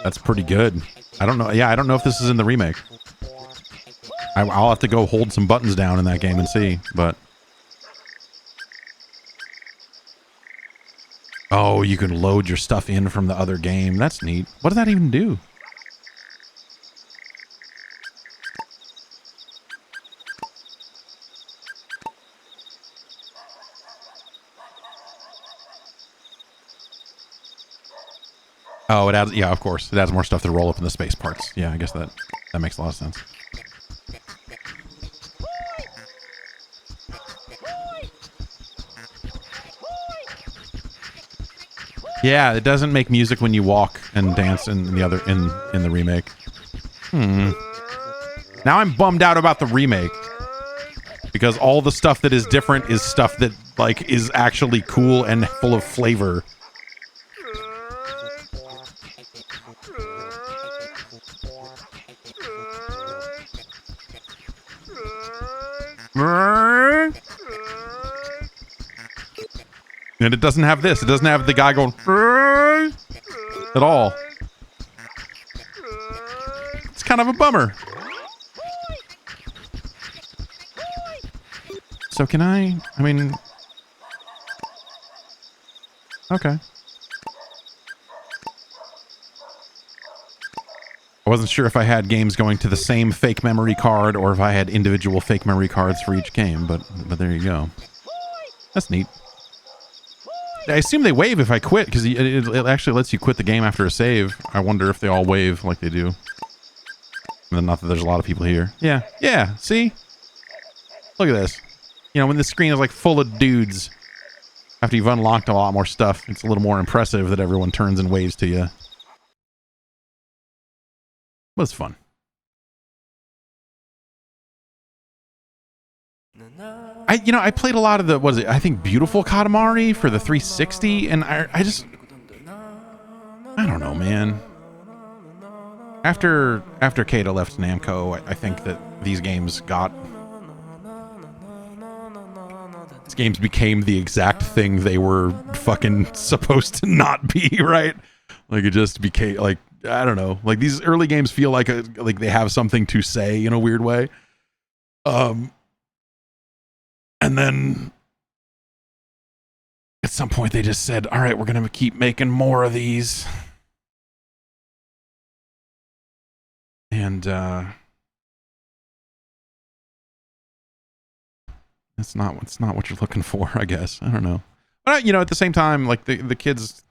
That's pretty good. I don't know. Yeah, I don't know if this is in the remake. I'll have to go hold some buttons down in that game and see, but... Oh, you can load your stuff in from the other game. That's neat. What does that even do? Oh, it adds, yeah, of course. It adds more stuff to roll up in the space parts. Yeah, I guess that makes a lot of sense. Yeah, it doesn't make music when you walk and dance in the remake. Now I'm bummed out about the remake. Because all the stuff that is different is stuff that like is actually cool and full of flavor. And it doesn't have this. It doesn't have the guy going at all. It's kind of a bummer. So can I mean... Okay. I wasn't sure if I had games going to the same fake memory card or if I had individual fake memory cards for each game, but there you go. That's neat. I assume they wave if I quit, because it actually lets you quit the game after a save. I wonder if they all wave like they do. And not that there's a lot of people here. Yeah, yeah, see? Look at this. You know, when the screen is like full of dudes, after you've unlocked a lot more stuff, it's a little more impressive that everyone turns and waves to you. It was fun. I played a lot of the, what is it, I think Beautiful Katamari for the 360, and I just, I don't know, man. After Kato left Namco, I think that these games became the exact thing they were fucking supposed to not be, right? Like, it just became, like, I don't know. Like, these early games feel like they have something to say in a weird way. And then at some point they just said, all right, we're going to keep making more of these. And it's not what you're looking for, I guess. I don't know. But, at the same time, like the kids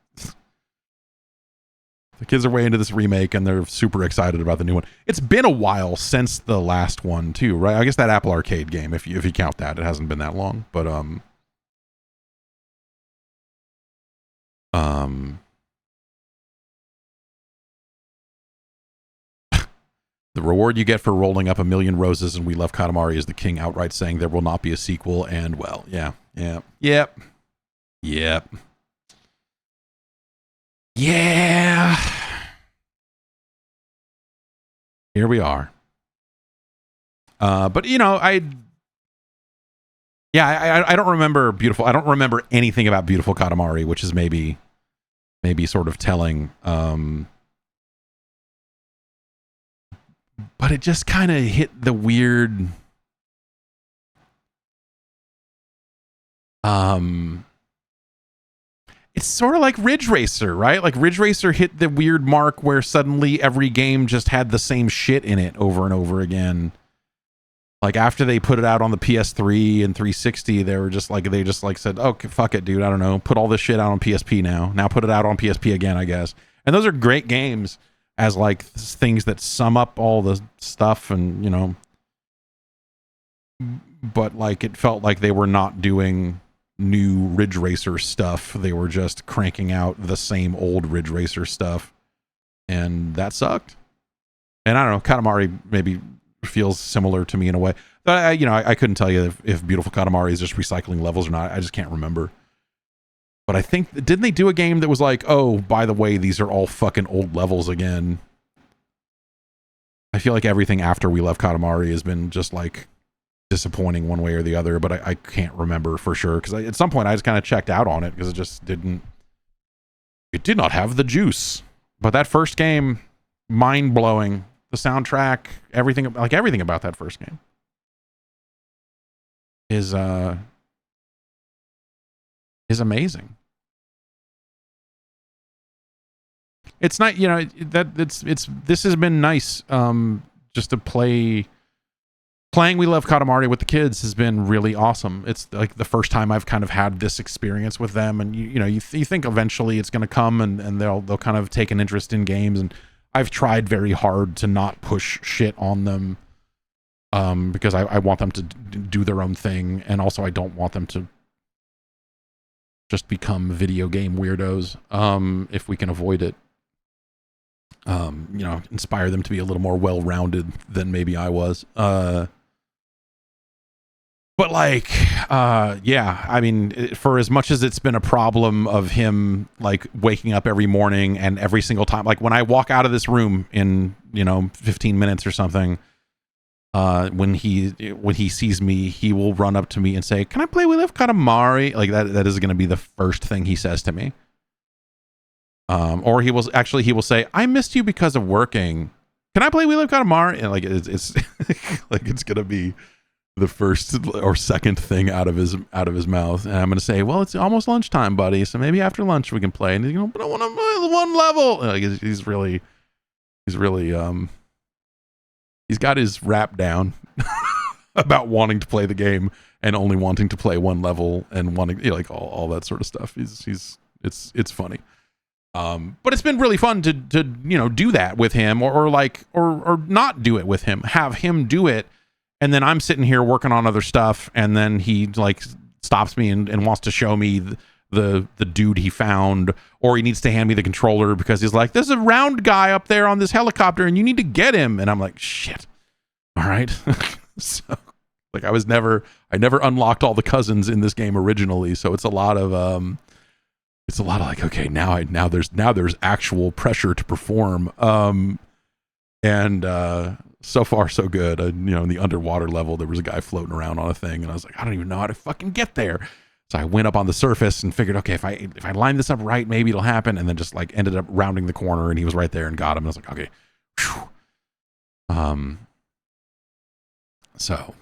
are way into this remake and they're super excited about the new one. It's been a while since the last one too, right? I guess that Apple Arcade game, if you count that, it hasn't been that long. But the reward you get for rolling up 1,000,000 roses and We Love Katamari is the king outright saying there will not be a sequel. And well, yep. Yeah. Here we are. But I don't remember I don't remember anything about Beautiful Katamari, which is maybe sort of telling. But it just kind of hit the weird it's sort of like Ridge Racer, right? Like Ridge Racer hit the weird mark where suddenly every game just had the same shit in it over and over again. Like after they put it out on the PS3 and 360, they just said, "Okay, fuck it, dude. I don't know. Put all this shit out on PSP now. Now put it out on PSP again, I guess." And those are great games as like things that sum up all the stuff and, but like it felt like they were not doing new Ridge Racer stuff. They were just cranking out the same old Ridge Racer stuff, and that sucked. And I don't know, Katamari maybe feels similar to me in a way. But I couldn't tell you if Beautiful Katamari is just recycling levels or not. I just can't remember. But I think, didn't they do a game that was like, oh, by the way, these are all fucking old levels again? I feel like everything after We Love Katamari has been just like disappointing one way or the other, but I can't remember for sure, because at some point I just kind of checked out on it because it just did not have the juice. But that first game, mind-blowing. The soundtrack, everything about that first game is amazing. It's not, this has been nice, just to playing We Love Katamari with the kids has been really awesome. It's like the first time I've kind of had this experience with them, and you think eventually it's going to come and they'll kind of take an interest in games, and I've tried very hard to not push shit on them, because I want them to do their own thing, and also I don't want them to just become video game weirdos, if we can avoid it. Inspire them to be a little more well-rounded than maybe I was. But like, yeah, I mean, for as much as it's been a problem of him like waking up every morning and every single time, like when I walk out of this room in 15 minutes or something, when he sees me, he will run up to me and say, "Can I play We Love Katamari?" Like that is going to be the first thing he says to me. Or he will say, "I missed you because of working. Can I play We Love Katamari?" And like it's like it's going to be the first or second thing out of his mouth, and I'm gonna say, "Well, it's almost lunchtime, buddy. So maybe after lunch we can play." And he's but I want to play one level. Like he's really, he's got his rap down about wanting to play the game and only wanting to play one level and wanting like all that sort of stuff. It's funny. But it's been really fun to do that with him, or not do it with him. Have him do it. And then I'm sitting here working on other stuff, and then he like stops me and wants to show me the dude he found, or he needs to hand me the controller because he's like, "There's a round guy up there on this helicopter, and you need to get him." And I'm like, "Shit, all right." So like I never unlocked all the cousins in this game originally, so it's a lot of like, okay, now there's actual pressure to perform, and so far so good. In the underwater level, there was a guy floating around on a thing, and I was like, I don't even know how to fucking get there. So I went up on the surface and figured, okay, if I line this up right, maybe it'll happen. And then just like ended up rounding the corner, and he was right there and got him. And I was like, okay, whew. So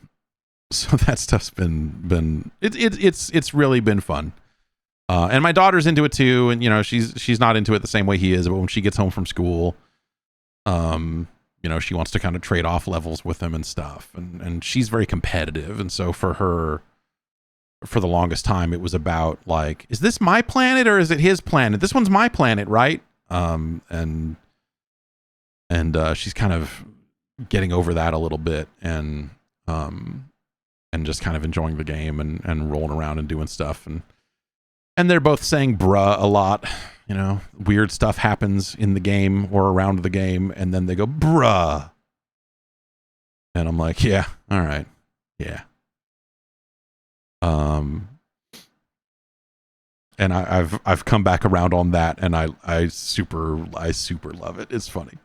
that stuff's been it's really been fun. And my daughter's into it too, and she's not into it the same way he is, but when she gets home from school, she wants to kind of trade off levels with him and stuff. And she's very competitive. And so for her, for the longest time, it was about like, is this my planet or is it his planet? This one's my planet, right? And she's kind of getting over that a little bit, and just kind of enjoying the game and rolling around and doing stuff. And they're both saying bruh a lot. Weird stuff happens in the game or around the game, and then they go bruh. And I'm like, yeah, all right. Yeah. And I've come back around on that, and I super love it. It's funny.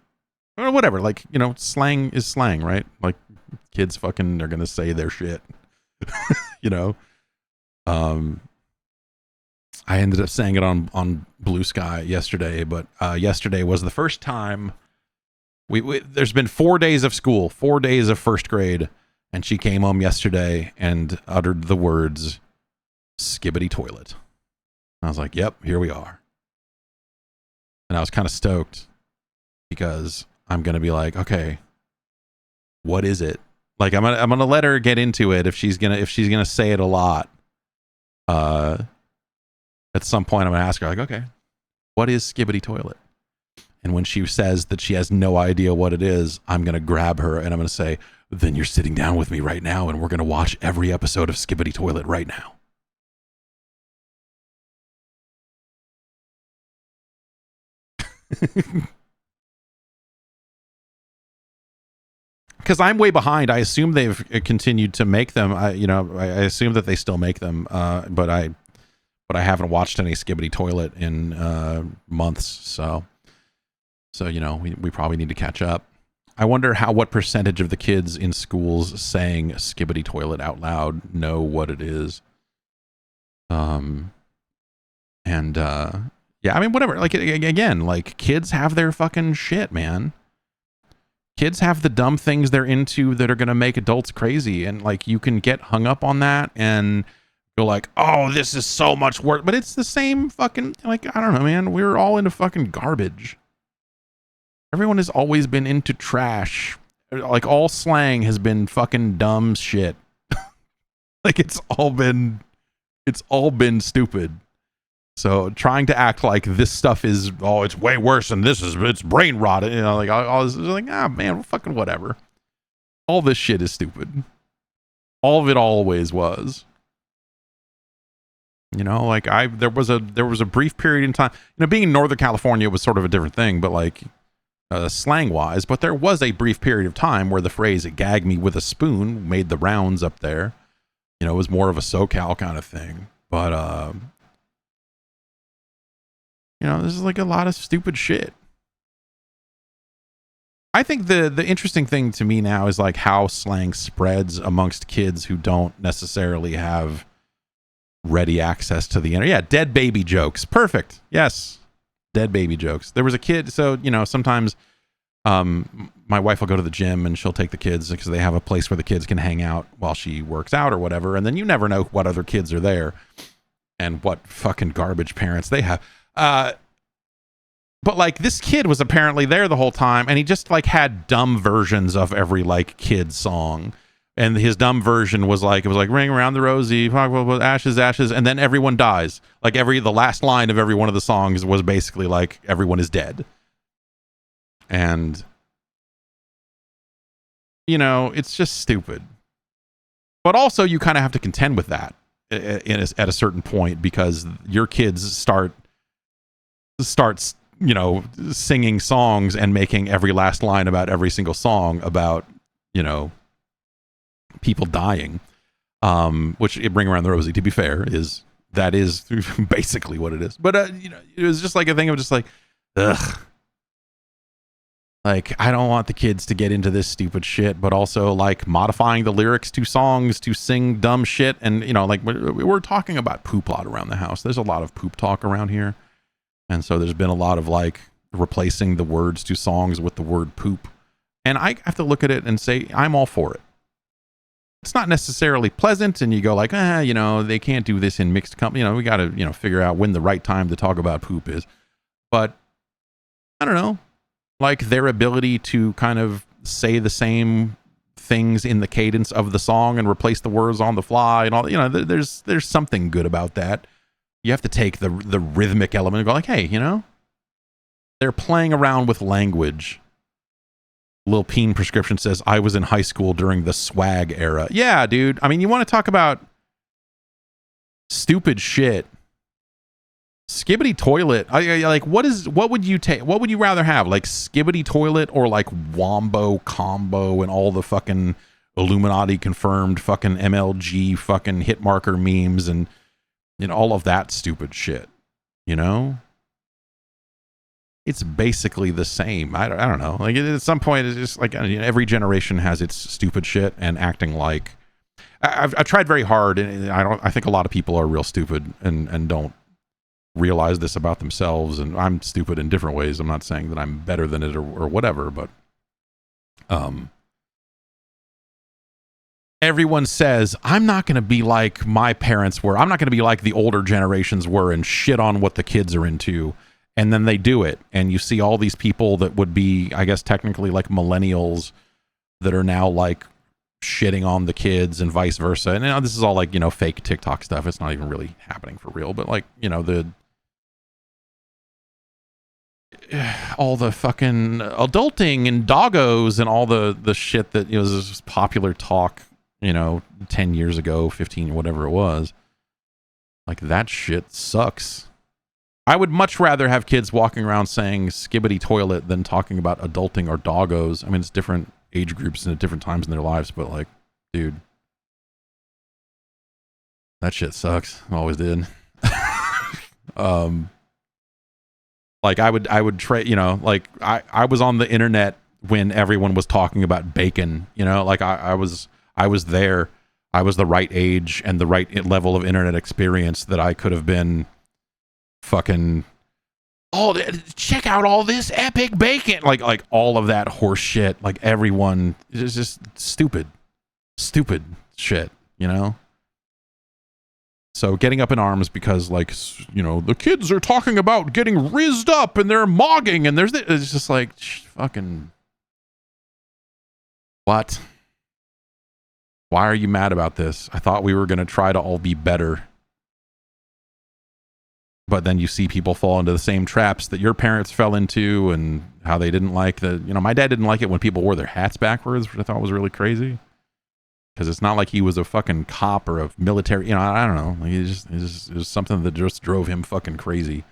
Or whatever, like, slang is slang, right? Like kids fucking are gonna say their shit. I ended up saying it on Blue Sky yesterday, but yesterday was the first time there's been 4 days of school, 4 days of first grade, and she came home yesterday and uttered the words "skibbity toilet." And I was like, yep, here we are. And I was kind of stoked because I'm going to be like, okay, what is it? Like I'm going to let her get into it if she's going to say it a lot. At some point I'm going to ask her, like, okay, what is skibbity toilet? And when she says that she has no idea what it is, I'm going to grab her and I'm going to say, then you're sitting down with me right now and we're going to watch every episode of Skibbity Toilet right now. Because I'm way behind. I assume they've continued to make them. I assume that they still make them. But I haven't watched any Skibbity Toilet in months. So we probably need to catch up. I wonder what percentage of the kids in schools saying Skibbity Toilet out loud know what it is. Yeah, I mean, whatever. Like, again, like, kids have their fucking shit, man. Kids have the dumb things they're into that are going to make adults crazy. And, like, you can get hung up on that and go like, oh, this is so much worse. But it's the same fucking, like, I don't know, man. We're all into fucking garbage. Everyone has always been into trash. Like, all slang has been fucking dumb shit. Like, it's all been stupid. So trying to act like this stuff is, it's way worse and it's brain rot. Like, I was like, man, fucking whatever. All this shit is stupid. All of it always was. Like there was a brief period in time, being in Northern California was sort of a different thing, but like slang wise, but there was a brief period of time where the phrase "gag me with a spoon" made the rounds up there. It was more of a SoCal kind of thing, but this is like a lot of stupid shit. I think the interesting thing to me now is like how slang spreads amongst kids who don't necessarily have ready access to the internet. Yeah, dead baby jokes. Perfect. Yes. Dead baby jokes. There was a kid, so sometimes my wife will go to the gym and she'll take the kids because they have a place where the kids can hang out while she works out or whatever, and then you never know what other kids are there and what fucking garbage parents they have. But like this kid was apparently there the whole time, and he just like had dumb versions of every like kid song. And his dumb version was like, it was like ring around the rosy, ashes, ashes, and then everyone dies. Like the last line of every one of the songs was basically like everyone is dead. And it's just stupid. But also you kind of have to contend with that at a certain point, because your kids starts singing songs and making every last line about every single song about people dying, which Bring Around the Rosie, to be fair, is basically what it is. But it was just like a thing of just like, ugh, like I don't want the kids to get into this stupid shit, but also like modifying the lyrics to songs to sing dumb shit. And like we're talking about poop a lot around the house. There's a lot of poop talk around here. And so there's been a lot of like replacing the words to songs with the word poop. And I have to look at it and say, I'm all for it. It's not necessarily pleasant. And you go like, they can't do this in mixed company. We got to, figure out when the right time to talk about poop is. But I don't know, like their ability to kind of say the same things in the cadence of the song and replace the words on the fly and all, there's something good about that. You have to take the rhythmic element and go like, hey, they're playing around with language. Lil Peen Prescription says, I was in high school during the swag era. Yeah, dude. I mean, you want to talk about stupid shit. Skibbity Toilet. Like, what would you take? What would you rather have? Like Skibbity Toilet or like Wombo Combo and all the fucking Illuminati confirmed fucking MLG fucking hit marker memes and all of that stupid shit, it's basically the same. I don't know. Like at some point, it's just like every generation has its stupid shit, and acting like I've tried very hard, and I think a lot of people are real stupid and don't realize this about themselves. And I'm stupid in different ways. I'm not saying that I'm better than it or whatever, but everyone says, I'm not going to be like my parents were. I'm not going to be like the older generations were and shit on what the kids are into. And then they do it. And you see all these people that would be, I guess, technically like millennials that are now like shitting on the kids and vice versa. And this is all like, fake TikTok stuff. It's not even really happening for real. But like, all the fucking adulting and doggos and all the shit that was just popular talk, 10 years ago, 15, whatever it was. Like, that shit sucks. I would much rather have kids walking around saying skibbity toilet than talking about adulting or doggos. I mean, it's different age groups and at different times in their lives, but like, dude, that shit sucks. Always did. Like I would trade, like I was on the internet when everyone was talking about bacon, like I was there. I was the right age and the right level of internet experience that I could have been fucking, check out all this epic bacon, like all of that horse shit. Like everyone is just stupid shit, So getting up in arms because, like, the kids are talking about getting rizzed up and they're mogging and it's just like, fucking, what? Why are you mad about this? I thought we were going to try to all be better. But then you see people fall into the same traps that your parents fell into and how they didn't like my dad didn't like it when people wore their hats backwards, which I thought was really crazy. Because it's not like he was a fucking cop or a military, I don't know. Like it was something that just drove him fucking crazy.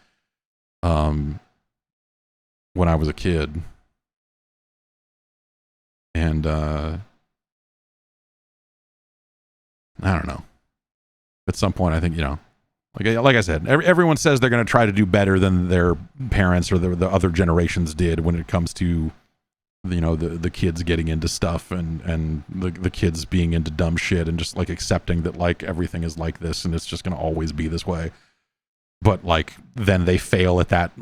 When I was a kid. And, I don't know. At some point, I think, like I said, everyone says they're going to try to do better than their parents or the other generations did when it comes to, the kids getting into stuff and the kids being into dumb shit and just like accepting that like everything is like this and it's just going to always be this way. But like then they fail at that.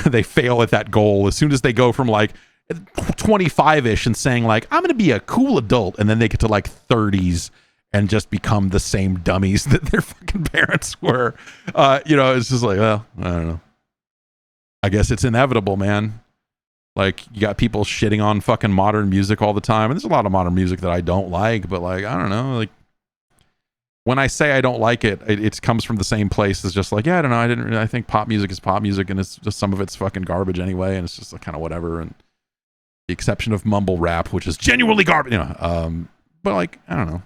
They fail at that goal as soon as they go from like 25-ish and saying like I'm going to be a cool adult, and then they get to like 30s. And just become the same dummies that their fucking parents were. It's just like, well, I don't know. I guess it's inevitable, man. Like, you got people shitting on fucking modern music all the time. And there's a lot of modern music that I don't like, but like, I don't know. Like, when I say I don't like it, it comes from the same place as just like, yeah, I don't know. I think pop music is pop music and it's just some of it's fucking garbage anyway. And it's just like kind of whatever. And the exception of mumble rap, which is genuinely garbage, but like, I don't know.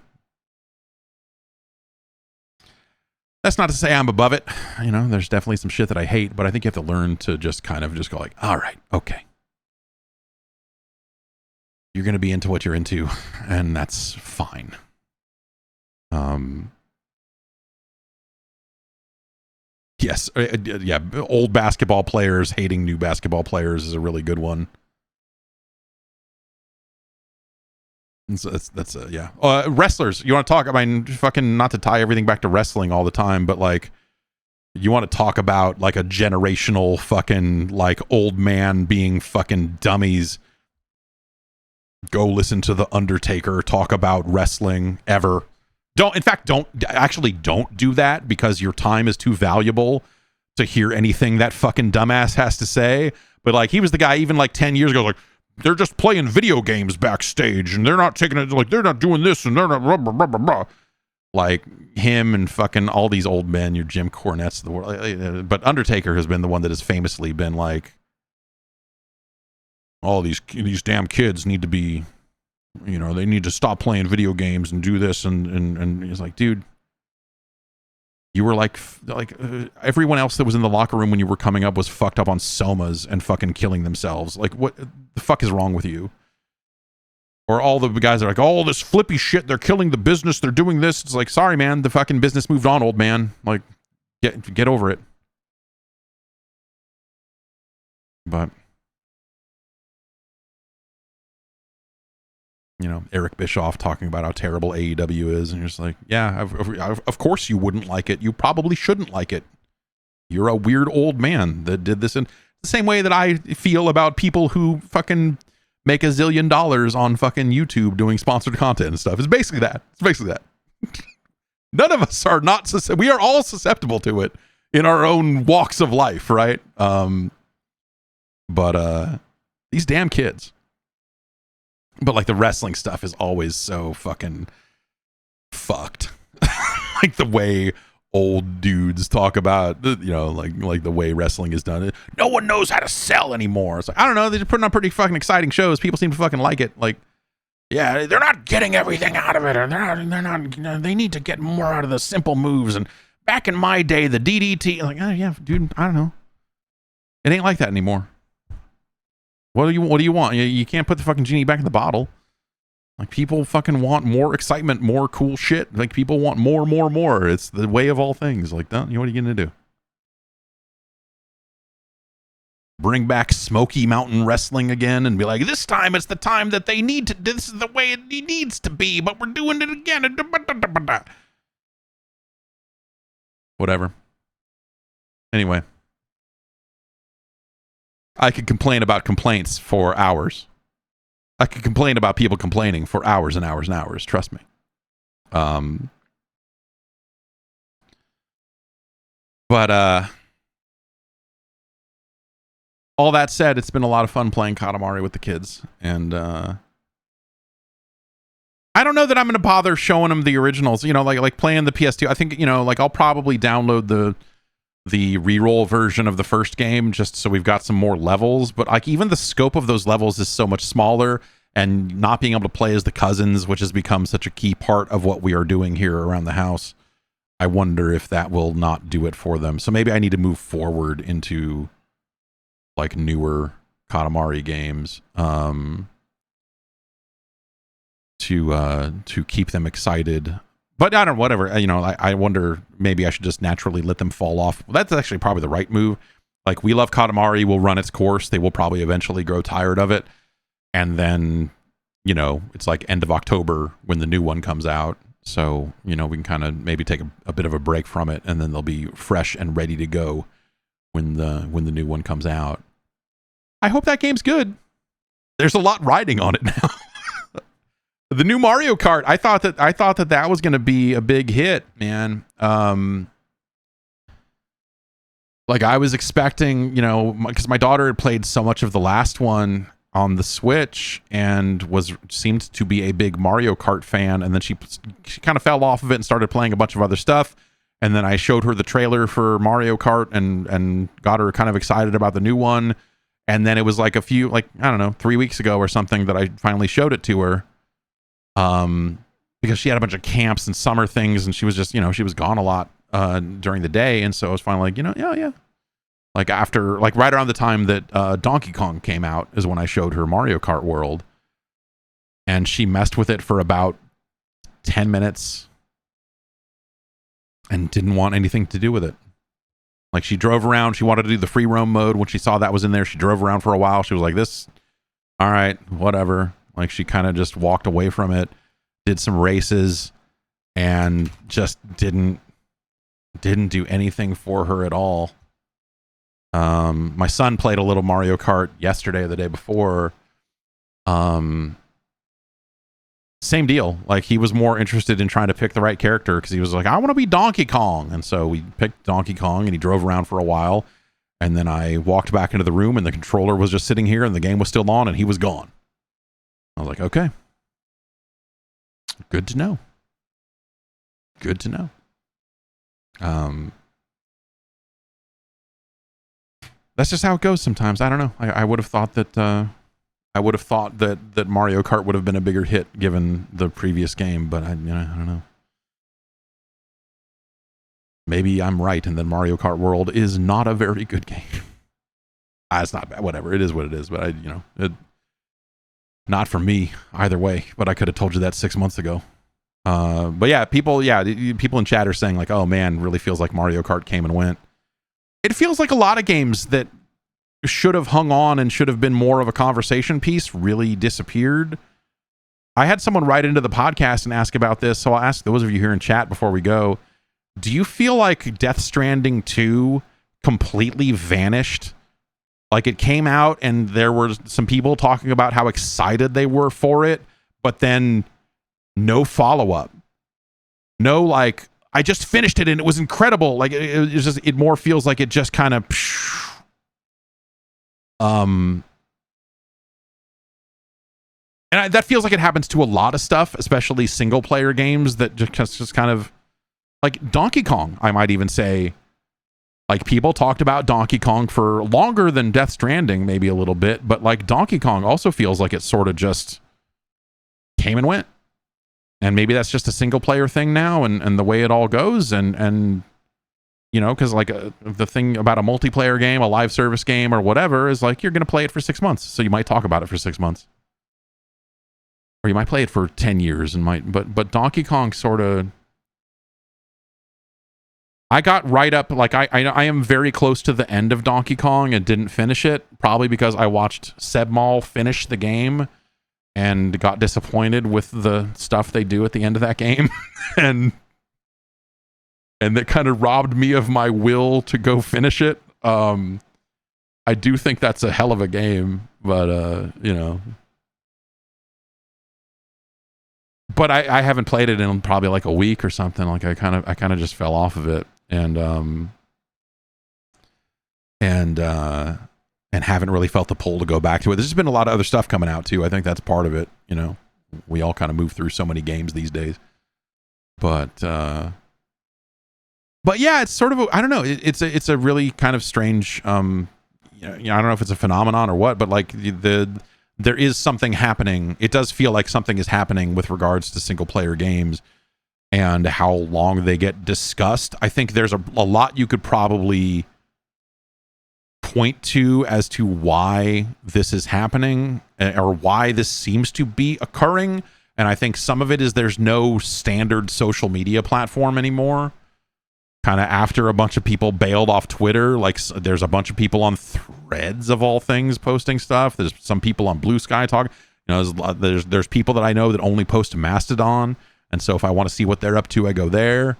That's not to say I'm above it. There's definitely some shit that I hate, but I think you have to learn to just kind of just go like, all right, okay. You're going to be into what you're into, and that's fine. Yes, yeah, old basketball players hating new basketball players is a really good one. So that's yeah. Wrestlers, you want to talk? I mean, fucking not to tie everything back to wrestling all the time, but like, you want to talk about like a generational fucking like old man being fucking dummies. Go listen to The Undertaker talk about wrestling ever. Don't do that because your time is too valuable to hear anything that fucking dumbass has to say. But like, he was the guy even like 10 years ago, like, they're just playing video games backstage and they're not taking it, like they're not doing this and they're not blah, blah, blah, blah, blah. Like him and fucking all these old men, your Jim Cornettes of the world. But Undertaker has been the one that has famously been like, all these damn kids need to be, they need to stop playing video games and do this. And he's like, dude, you were like everyone else that was in the locker room when you were coming up was fucked up on somas and fucking killing themselves. Like, what the fuck is wrong with you? Or all the guys are like, oh, this flippy shit, they're killing the business, they're doing this. It's like, sorry, man, the fucking business moved on, old man. Like, get over it. But Eric Bischoff talking about how terrible AEW is, and you're just like, yeah, of course you wouldn't like it. You probably shouldn't like it. You're a weird old man that did this in the same way that I feel about people who fucking make $1 zillion on fucking YouTube doing sponsored content and stuff. It's basically that. None of us are not, we are all susceptible to it in our own walks of life, right? But these damn kids. But like the wrestling stuff is always so fucking fucked. Like the way old dudes talk about, like the way wrestling is done. No one knows how to sell anymore. It's like, I don't know. They're putting on pretty fucking exciting shows. People seem to fucking like it. Like, yeah, they're not getting everything out of it, or they're not. They need to get more out of the simple moves. And back in my day, the DDT. Like, oh yeah, dude, I don't know. It ain't like that anymore. What do you want? You can't put the fucking genie back in the bottle. Like, people fucking want more excitement, more cool shit. Like, people want more. It's the way of all things. Like, what are you gonna do? Bring back Smoky Mountain Wrestling again and be like, this time it's the time that they need to. This is the way it needs to be, but we're doing it again. Whatever. Anyway, I could complain about complaints for hours. I could complain about people complaining for hours and hours and hours. Trust me. But all that said, it's been a lot of fun playing Katamari with the kids, and I don't know that I'm going to bother showing them the originals. Like playing the PS2. I think I'll probably download the REROLL version of the first game just so we've got some more levels. But like, even the scope of those levels is so much smaller, and not being able to play as the cousins, which has become such a key part of what we are doing here around the house, I wonder if that will not do it for them. So maybe I need to move forward into like newer Katamari games to keep them excited. But I don't know, whatever. I wonder, maybe I should just naturally let them fall off. Well, that's actually probably the right move. Like, we love Katamari, will run its course. They will probably eventually grow tired of it. And then, it's like end of October when the new one comes out. So, we can kind of maybe take a bit of a break from it, and then they'll be fresh and ready to go when the new one comes out. I hope that game's good. There's a lot riding on it now. The new Mario Kart, I thought that was going to be a big hit, man. Like, I was expecting, because my daughter had played so much of the last one on the Switch and seemed to be a big Mario Kart fan, and then she kind of fell off of it and started playing a bunch of other stuff. And then I showed her the trailer for Mario Kart and got her kind of excited about the new one. And then it was like 3 weeks ago or something that I finally showed it to her. Because she had a bunch of camps and summer things, and she was just, she was gone a lot during the day. And so I was finally like, yeah. Like, after, like, right around the time that Donkey Kong came out is when I showed her Mario Kart World. And she messed with it for about 10 minutes and didn't want anything to do with it. Like, she drove around. She wanted to do the free roam mode. When she saw that was in there, she drove around for a while. She was like, all right, whatever. Like, she kind of just walked away from it, did some races, and just didn't do anything for her at all. My son played a little Mario Kart yesterday or the day before. Same deal. Like, he was more interested in trying to pick the right character because he was like, I want to be Donkey Kong. And so we picked Donkey Kong, and he drove around for a while. And then I walked back into the room, and the controller was just sitting here, and the game was still on, and he was gone. I was like, okay. Good to know. Good to know. That's just how it goes sometimes. I don't know. I would have thought that that Mario Kart would have been a bigger hit given the previous game, but I don't know. Maybe I'm right, and then Mario Kart World is not a very good game. It's not bad. Whatever. It is what it is. But not for me either way. But I could have told you that 6 months ago. But yeah, people in chat are saying like, oh man, really feels like Mario Kart came and went. It feels like a lot of games that should have hung on and should have been more of a conversation piece really disappeared. I had someone write into the podcast and ask about this, so I'll ask those of you here in chat before we go. Do you feel like Death Stranding 2 completely vanished? Like, it came out and there were some people talking about how excited they were for it, but then no follow-up. No, like, I just finished it and it was incredible. Like, it more feels like it just kind of and that feels like it happens to a lot of stuff, especially single player games that just kind of Like Donkey Kong, I might even say, like people talked about Donkey Kong for longer than Death Stranding, maybe a little bit, but like Donkey Kong also feels like it sort of just came and went. And maybe that's just a single player thing now and the way it all goes. And you know, because like the thing about a multiplayer game, a live service game or whatever is like you're going to play it for 6 months. So you might talk about it for 6 months. Or you might play it for 10 years and but Donkey Kong sort of, I got right up, like I am very close to the end of Donkey Kong and didn't finish it, probably because I watched Sebmal finish the game and got disappointed with the stuff they do at the end of that game. and that kind of robbed me of my will to go finish it. I do think that's a hell of a game, but you know. But I haven't played it in probably like a week or something. Like I kind of just fell off of it. And haven't really felt the pull to go back to it. There's just been a lot of other stuff coming out too. I think that's part of it. You know, we all kind of move through so many games these days. But yeah, it's sort of I don't know. It's a really kind of strange. You know, I don't know if it's a phenomenon or what, but like there is something happening. It does feel like something is happening with regards to single player games. And how long they get discussed. I think there's a lot you could probably point to as to why this is happening or why this seems to be occurring. And I think some of it is there's no standard social media platform anymore. Kind of after a bunch of people bailed off Twitter, like there's a bunch of people on Threads of all things posting stuff. There's some people on Blue Sky talking. You know, there's people that I know that only post to Mastodon. And so if I want to see what they're up to, I go there.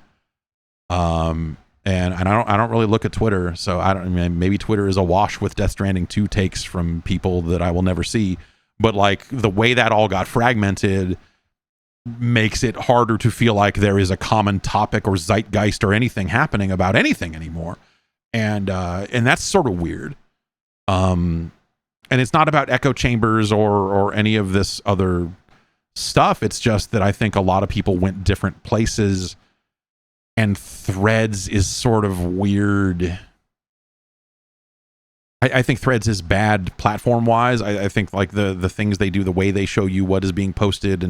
And I don't really look at Twitter. So I mean, maybe Twitter is awash with Death Stranding 2 takes from people that I will never see. But like the way that all got fragmented makes it harder to feel like there is a common topic or zeitgeist or anything happening about anything anymore. And that's sort of weird. And it's not about echo chambers or any of this other stuff. It's just that I think a lot of people went different places, and Threads is sort of weird. I think Threads is bad platform wise. I think like the things they do, the way they show you what is being posted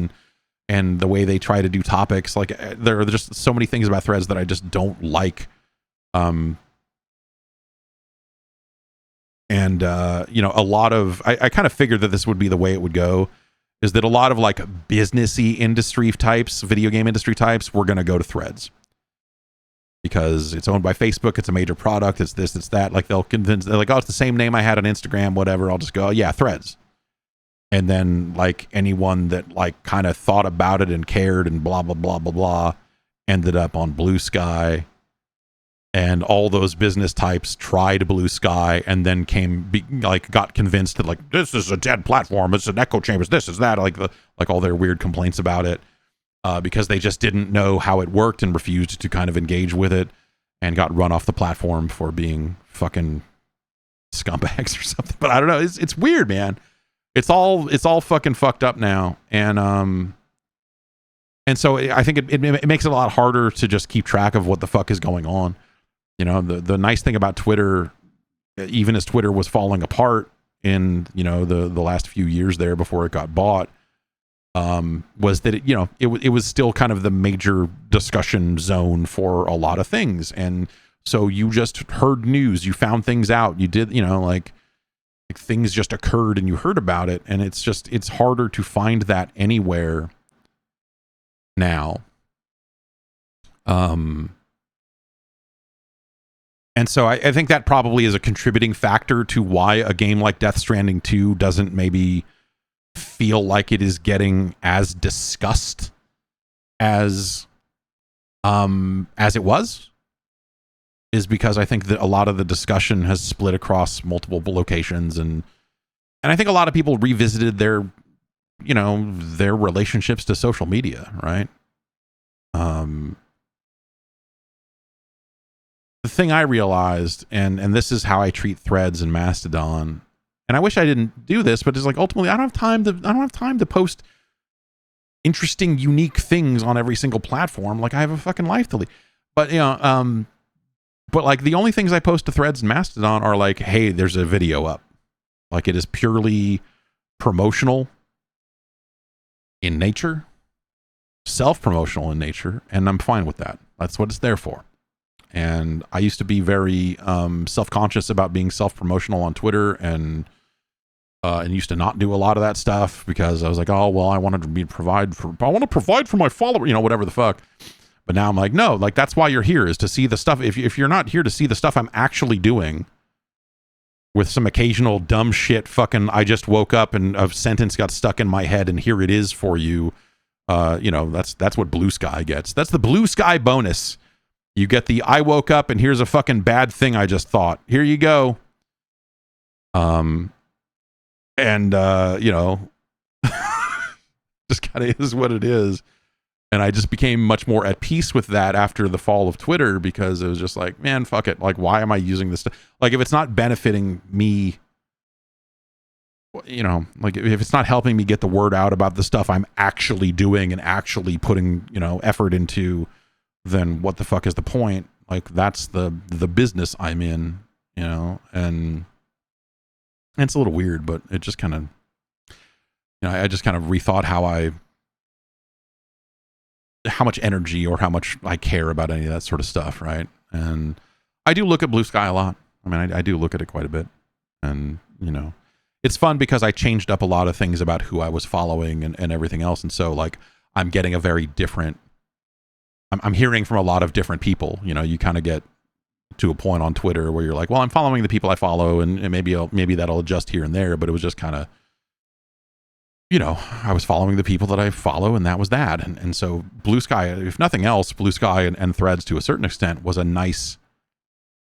and the way they try to do topics, like there are just so many things about Threads that I just don't like. You know, a lot of I kind of figured that this would be the way it would go, is that a lot of like businessy industry types, video game industry types, we're going to go to Threads because it's owned by Facebook. It's a major product. It's this, it's that. Like they're like, oh, it's the same name I had on Instagram, whatever. I'll just go, oh, yeah, Threads. And then like anyone that like kind of thought about it and cared and blah, blah, blah, blah, blah, ended up on Blue Sky. And all those business types tried Blue Sky and then got convinced that like, this is a dead platform. It's an echo chambers. This is that. Like all their weird complaints about it because they just didn't know how it worked and refused to kind of engage with it and got run off the platform for being fucking scumbags or something. But I don't know. It's weird, man. It's all fucking fucked up now. And so I think it makes it a lot harder to just keep track of what the fuck is going on. You know, the nice thing about Twitter, even as Twitter was falling apart in, you know, the last few years there before it got bought, was that it was still kind of the major discussion zone for a lot of things. And so you just heard news, you found things out, you did, you know, like things just occurred and you heard about it. And it's harder to find that anywhere now. And so I think that probably is a contributing factor to why a game like Death Stranding 2 doesn't maybe feel like it is getting as discussed as it was, is because I think that a lot of the discussion has split across multiple locations, and I think a lot of people revisited their relationships to social media, right? The thing I realized, and this is how I treat Threads and Mastodon, and I wish I didn't do this, but it's like ultimately I don't have time to post interesting, unique things on every single platform. Like I have a fucking life to lead. But but like the only things I post to Threads and Mastodon are like, hey, there's a video up. Like it is purely promotional in nature, self-promotional in nature, and I'm fine with that. That's what it's there for. And I used to be very self-conscious about being self-promotional on Twitter, and used to not do a lot of that stuff because I was like, oh well, I want to provide for my follower, whatever the fuck. But now I'm like, no, like that's why you're here, is to see the stuff. If you're not here to see the stuff I'm actually doing, with some occasional dumb shit, fucking I just woke up and a sentence got stuck in my head and here it is for you. That's what Blue Sky gets. That's the Blue Sky bonus. You get the I woke up and here's a fucking bad thing I just thought. Here you go. Just kind of is what it is. And I just became much more at peace with that after the fall of Twitter, because it was just like, man, fuck it. Like, why am I using this stuff? Like, if it's not benefiting me, like if it's not helping me get the word out about the stuff I'm actually doing and actually putting, effort into, then what the fuck is the point? Like, that's the business I'm in, and it's a little weird, but it just kind of, I just kind of rethought how much energy or how much I care about any of that sort of stuff, right? And I do look at Blue Sky a lot. I mean, I do look at it quite a bit. And, it's fun because I changed up a lot of things about who I was following and everything else. And so, like, I'm getting a very different... I'm hearing from a lot of different people. You kind of get to a point on Twitter where you're like, well, I'm following the people I follow, and maybe that'll adjust here and there. But it was just kind of... I was following the people that I follow, and that was that. And so Blue Sky, if nothing else, Blue Sky and Threads to a certain extent was a nice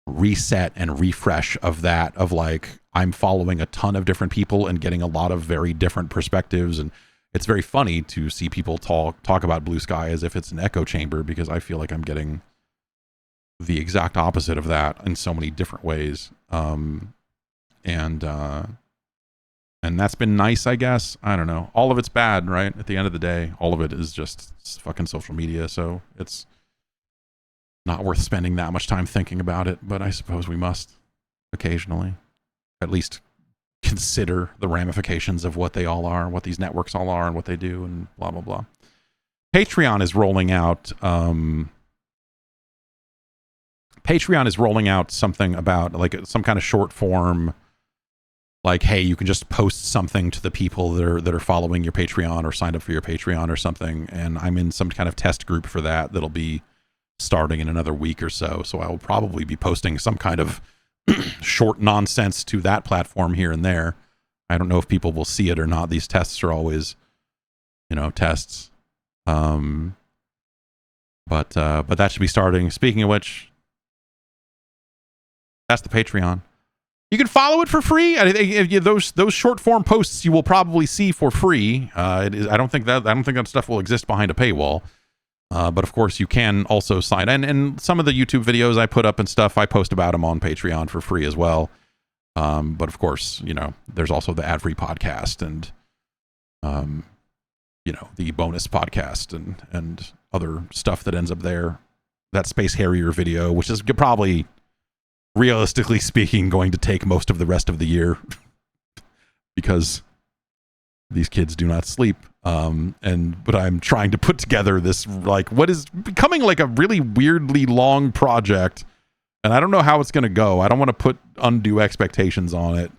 reset and refresh of that, of like, I'm following a ton of different people and getting a lot of very different perspectives. And it's very funny to see people talk about Blue Sky as if it's an echo chamber, because I feel like I'm getting the exact opposite of that in so many different ways. And that's been nice, I guess. I don't know. All of it's bad, right? At the end of the day, all of it is just fucking social media. So it's not worth spending that much time thinking about it. But I suppose we must occasionally at least consider the ramifications of what they all are, what these networks all are, and what they do, and blah, blah, blah. Patreon is rolling out... Patreon is rolling out something about like some kind of short form... Like, hey, you can just post something to the people that are following your Patreon or signed up for your Patreon or something. And I'm in some kind of test group for that'll be starting in another week or so. So I will probably be posting some kind of short nonsense to that platform here and there. I don't know if people will see it or not. These tests are always, tests. But that should be starting. Speaking of which, that's the Patreon. You can follow it for free. Those short form posts you will probably see for free. I don't think that stuff will exist behind a paywall. But of course, you can also sign. And some of the YouTube videos I put up and stuff, I post about them on Patreon for free as well. But of course, there's also the ad-free podcast and the bonus podcast and other stuff that ends up there. That Space Harrier video, which is probably, realistically speaking, going to take most of the rest of the year because these kids do not sleep. But I'm trying to put together this, like, what is becoming like a really weirdly long project, and I don't know how it's going to go. I don't want to put undue expectations on it.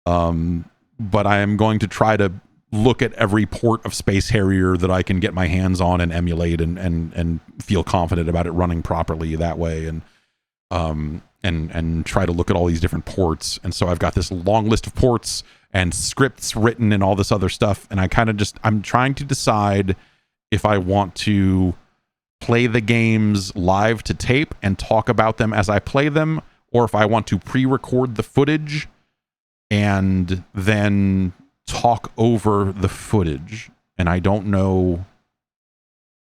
But I am going to try to look at every port of Space Harrier that I can get my hands on and emulate and feel confident about it running properly that way. And try to look at all these different ports. And so I've got this long list of ports and scripts written and all this other stuff. And I'm trying to decide if I want to play the games live to tape and talk about them as I play them, or if I want to pre-record the footage and then talk over the footage. And I don't know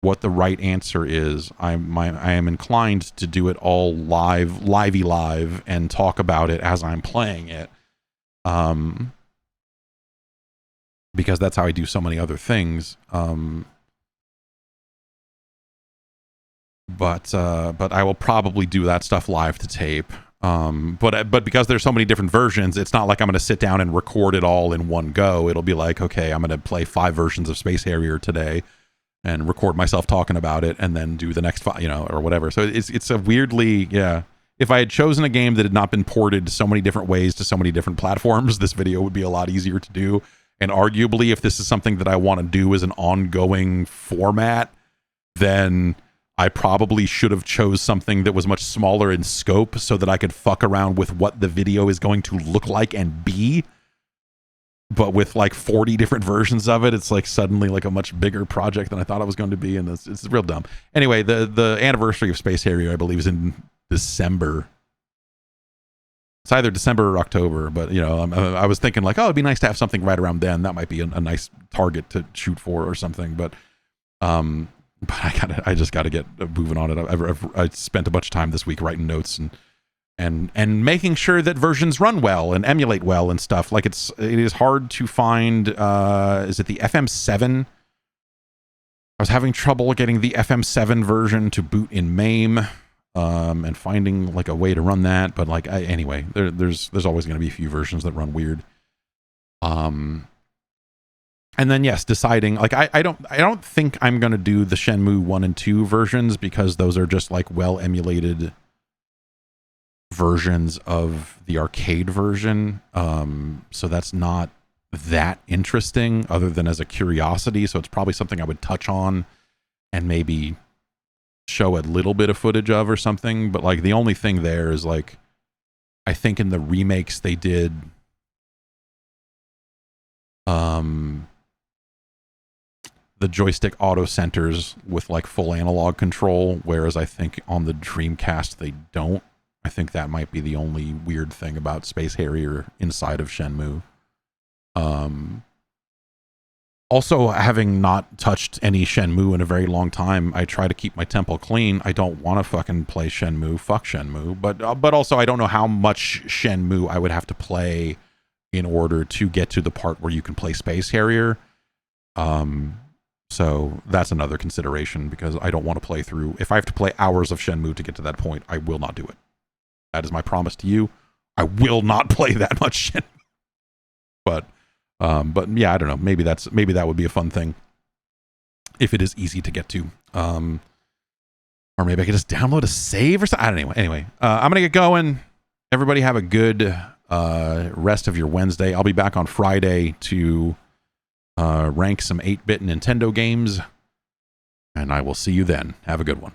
what the right answer is. I am inclined to do it all live and talk about it as I'm playing it, because that's how I do so many other things. but I will probably do that stuff live to tape. But because there's so many different versions, it's not like I'm going to sit down and record it all in one go. It'll be like, okay, I'm going to play 5 versions of Space Harrier today and record myself talking about it and then do the next 5, or whatever. So it's a weirdly, yeah. If I had chosen a game that had not been ported so many different ways to so many different platforms, this video would be a lot easier to do. And arguably, if this is something that I want to do as an ongoing format, then I probably should have chose something that was much smaller in scope so that I could fuck around with what the video is going to look like and be. But with like 40 different versions of it, it's like suddenly like a much bigger project than I thought it was going to be, and it's real dumb. Anyway, the anniversary of Space Harrier, I believe, is in December. It's either December or October, but I was thinking like, oh, it'd be nice to have something right around then. That might be a nice target to shoot for or something. But I just got to get moving on it. I spent a bunch of time this week writing notes and making sure that versions run well and emulate well and stuff. Like it is hard to find. Is it the FM7? I was having trouble getting the FM7 version to boot in MAME. And finding like a way to run that, but like anyway, there's always going to be a few versions that run weird. And then yes, deciding like I don't think I'm going to do the Shenmue 1 and 2 versions because those are just like well emulated versions of the arcade version. So that's not that interesting other than as a curiosity. So it's probably something I would touch on and maybe show a little bit of footage of or something, but like the only thing there is like I think in the remakes they did the joystick auto centers with like full analog control, whereas I think on the Dreamcast they don't. I think that might be the only weird thing about Space Harrier inside of Shenmue. Also, having not touched any Shenmue in a very long time, I try to keep my temple clean. I don't want to fucking play Shenmue. Fuck Shenmue. But also, I don't know how much Shenmue I would have to play in order to get to the part where you can play Space Harrier. So that's another consideration because I don't want to play through. If I have to play hours of Shenmue to get to that point, I will not do it. That is my promise to you. I will not play that much Shenmue. But yeah, I don't know. Maybe that would be a fun thing if it is easy to get to. Or maybe I could just download a save or something. I don't know. Anyway, I'm gonna get going. Everybody have a good rest of your Wednesday. I'll be back on Friday to rank some 8-bit Nintendo games, and I will see you then. Have a good one.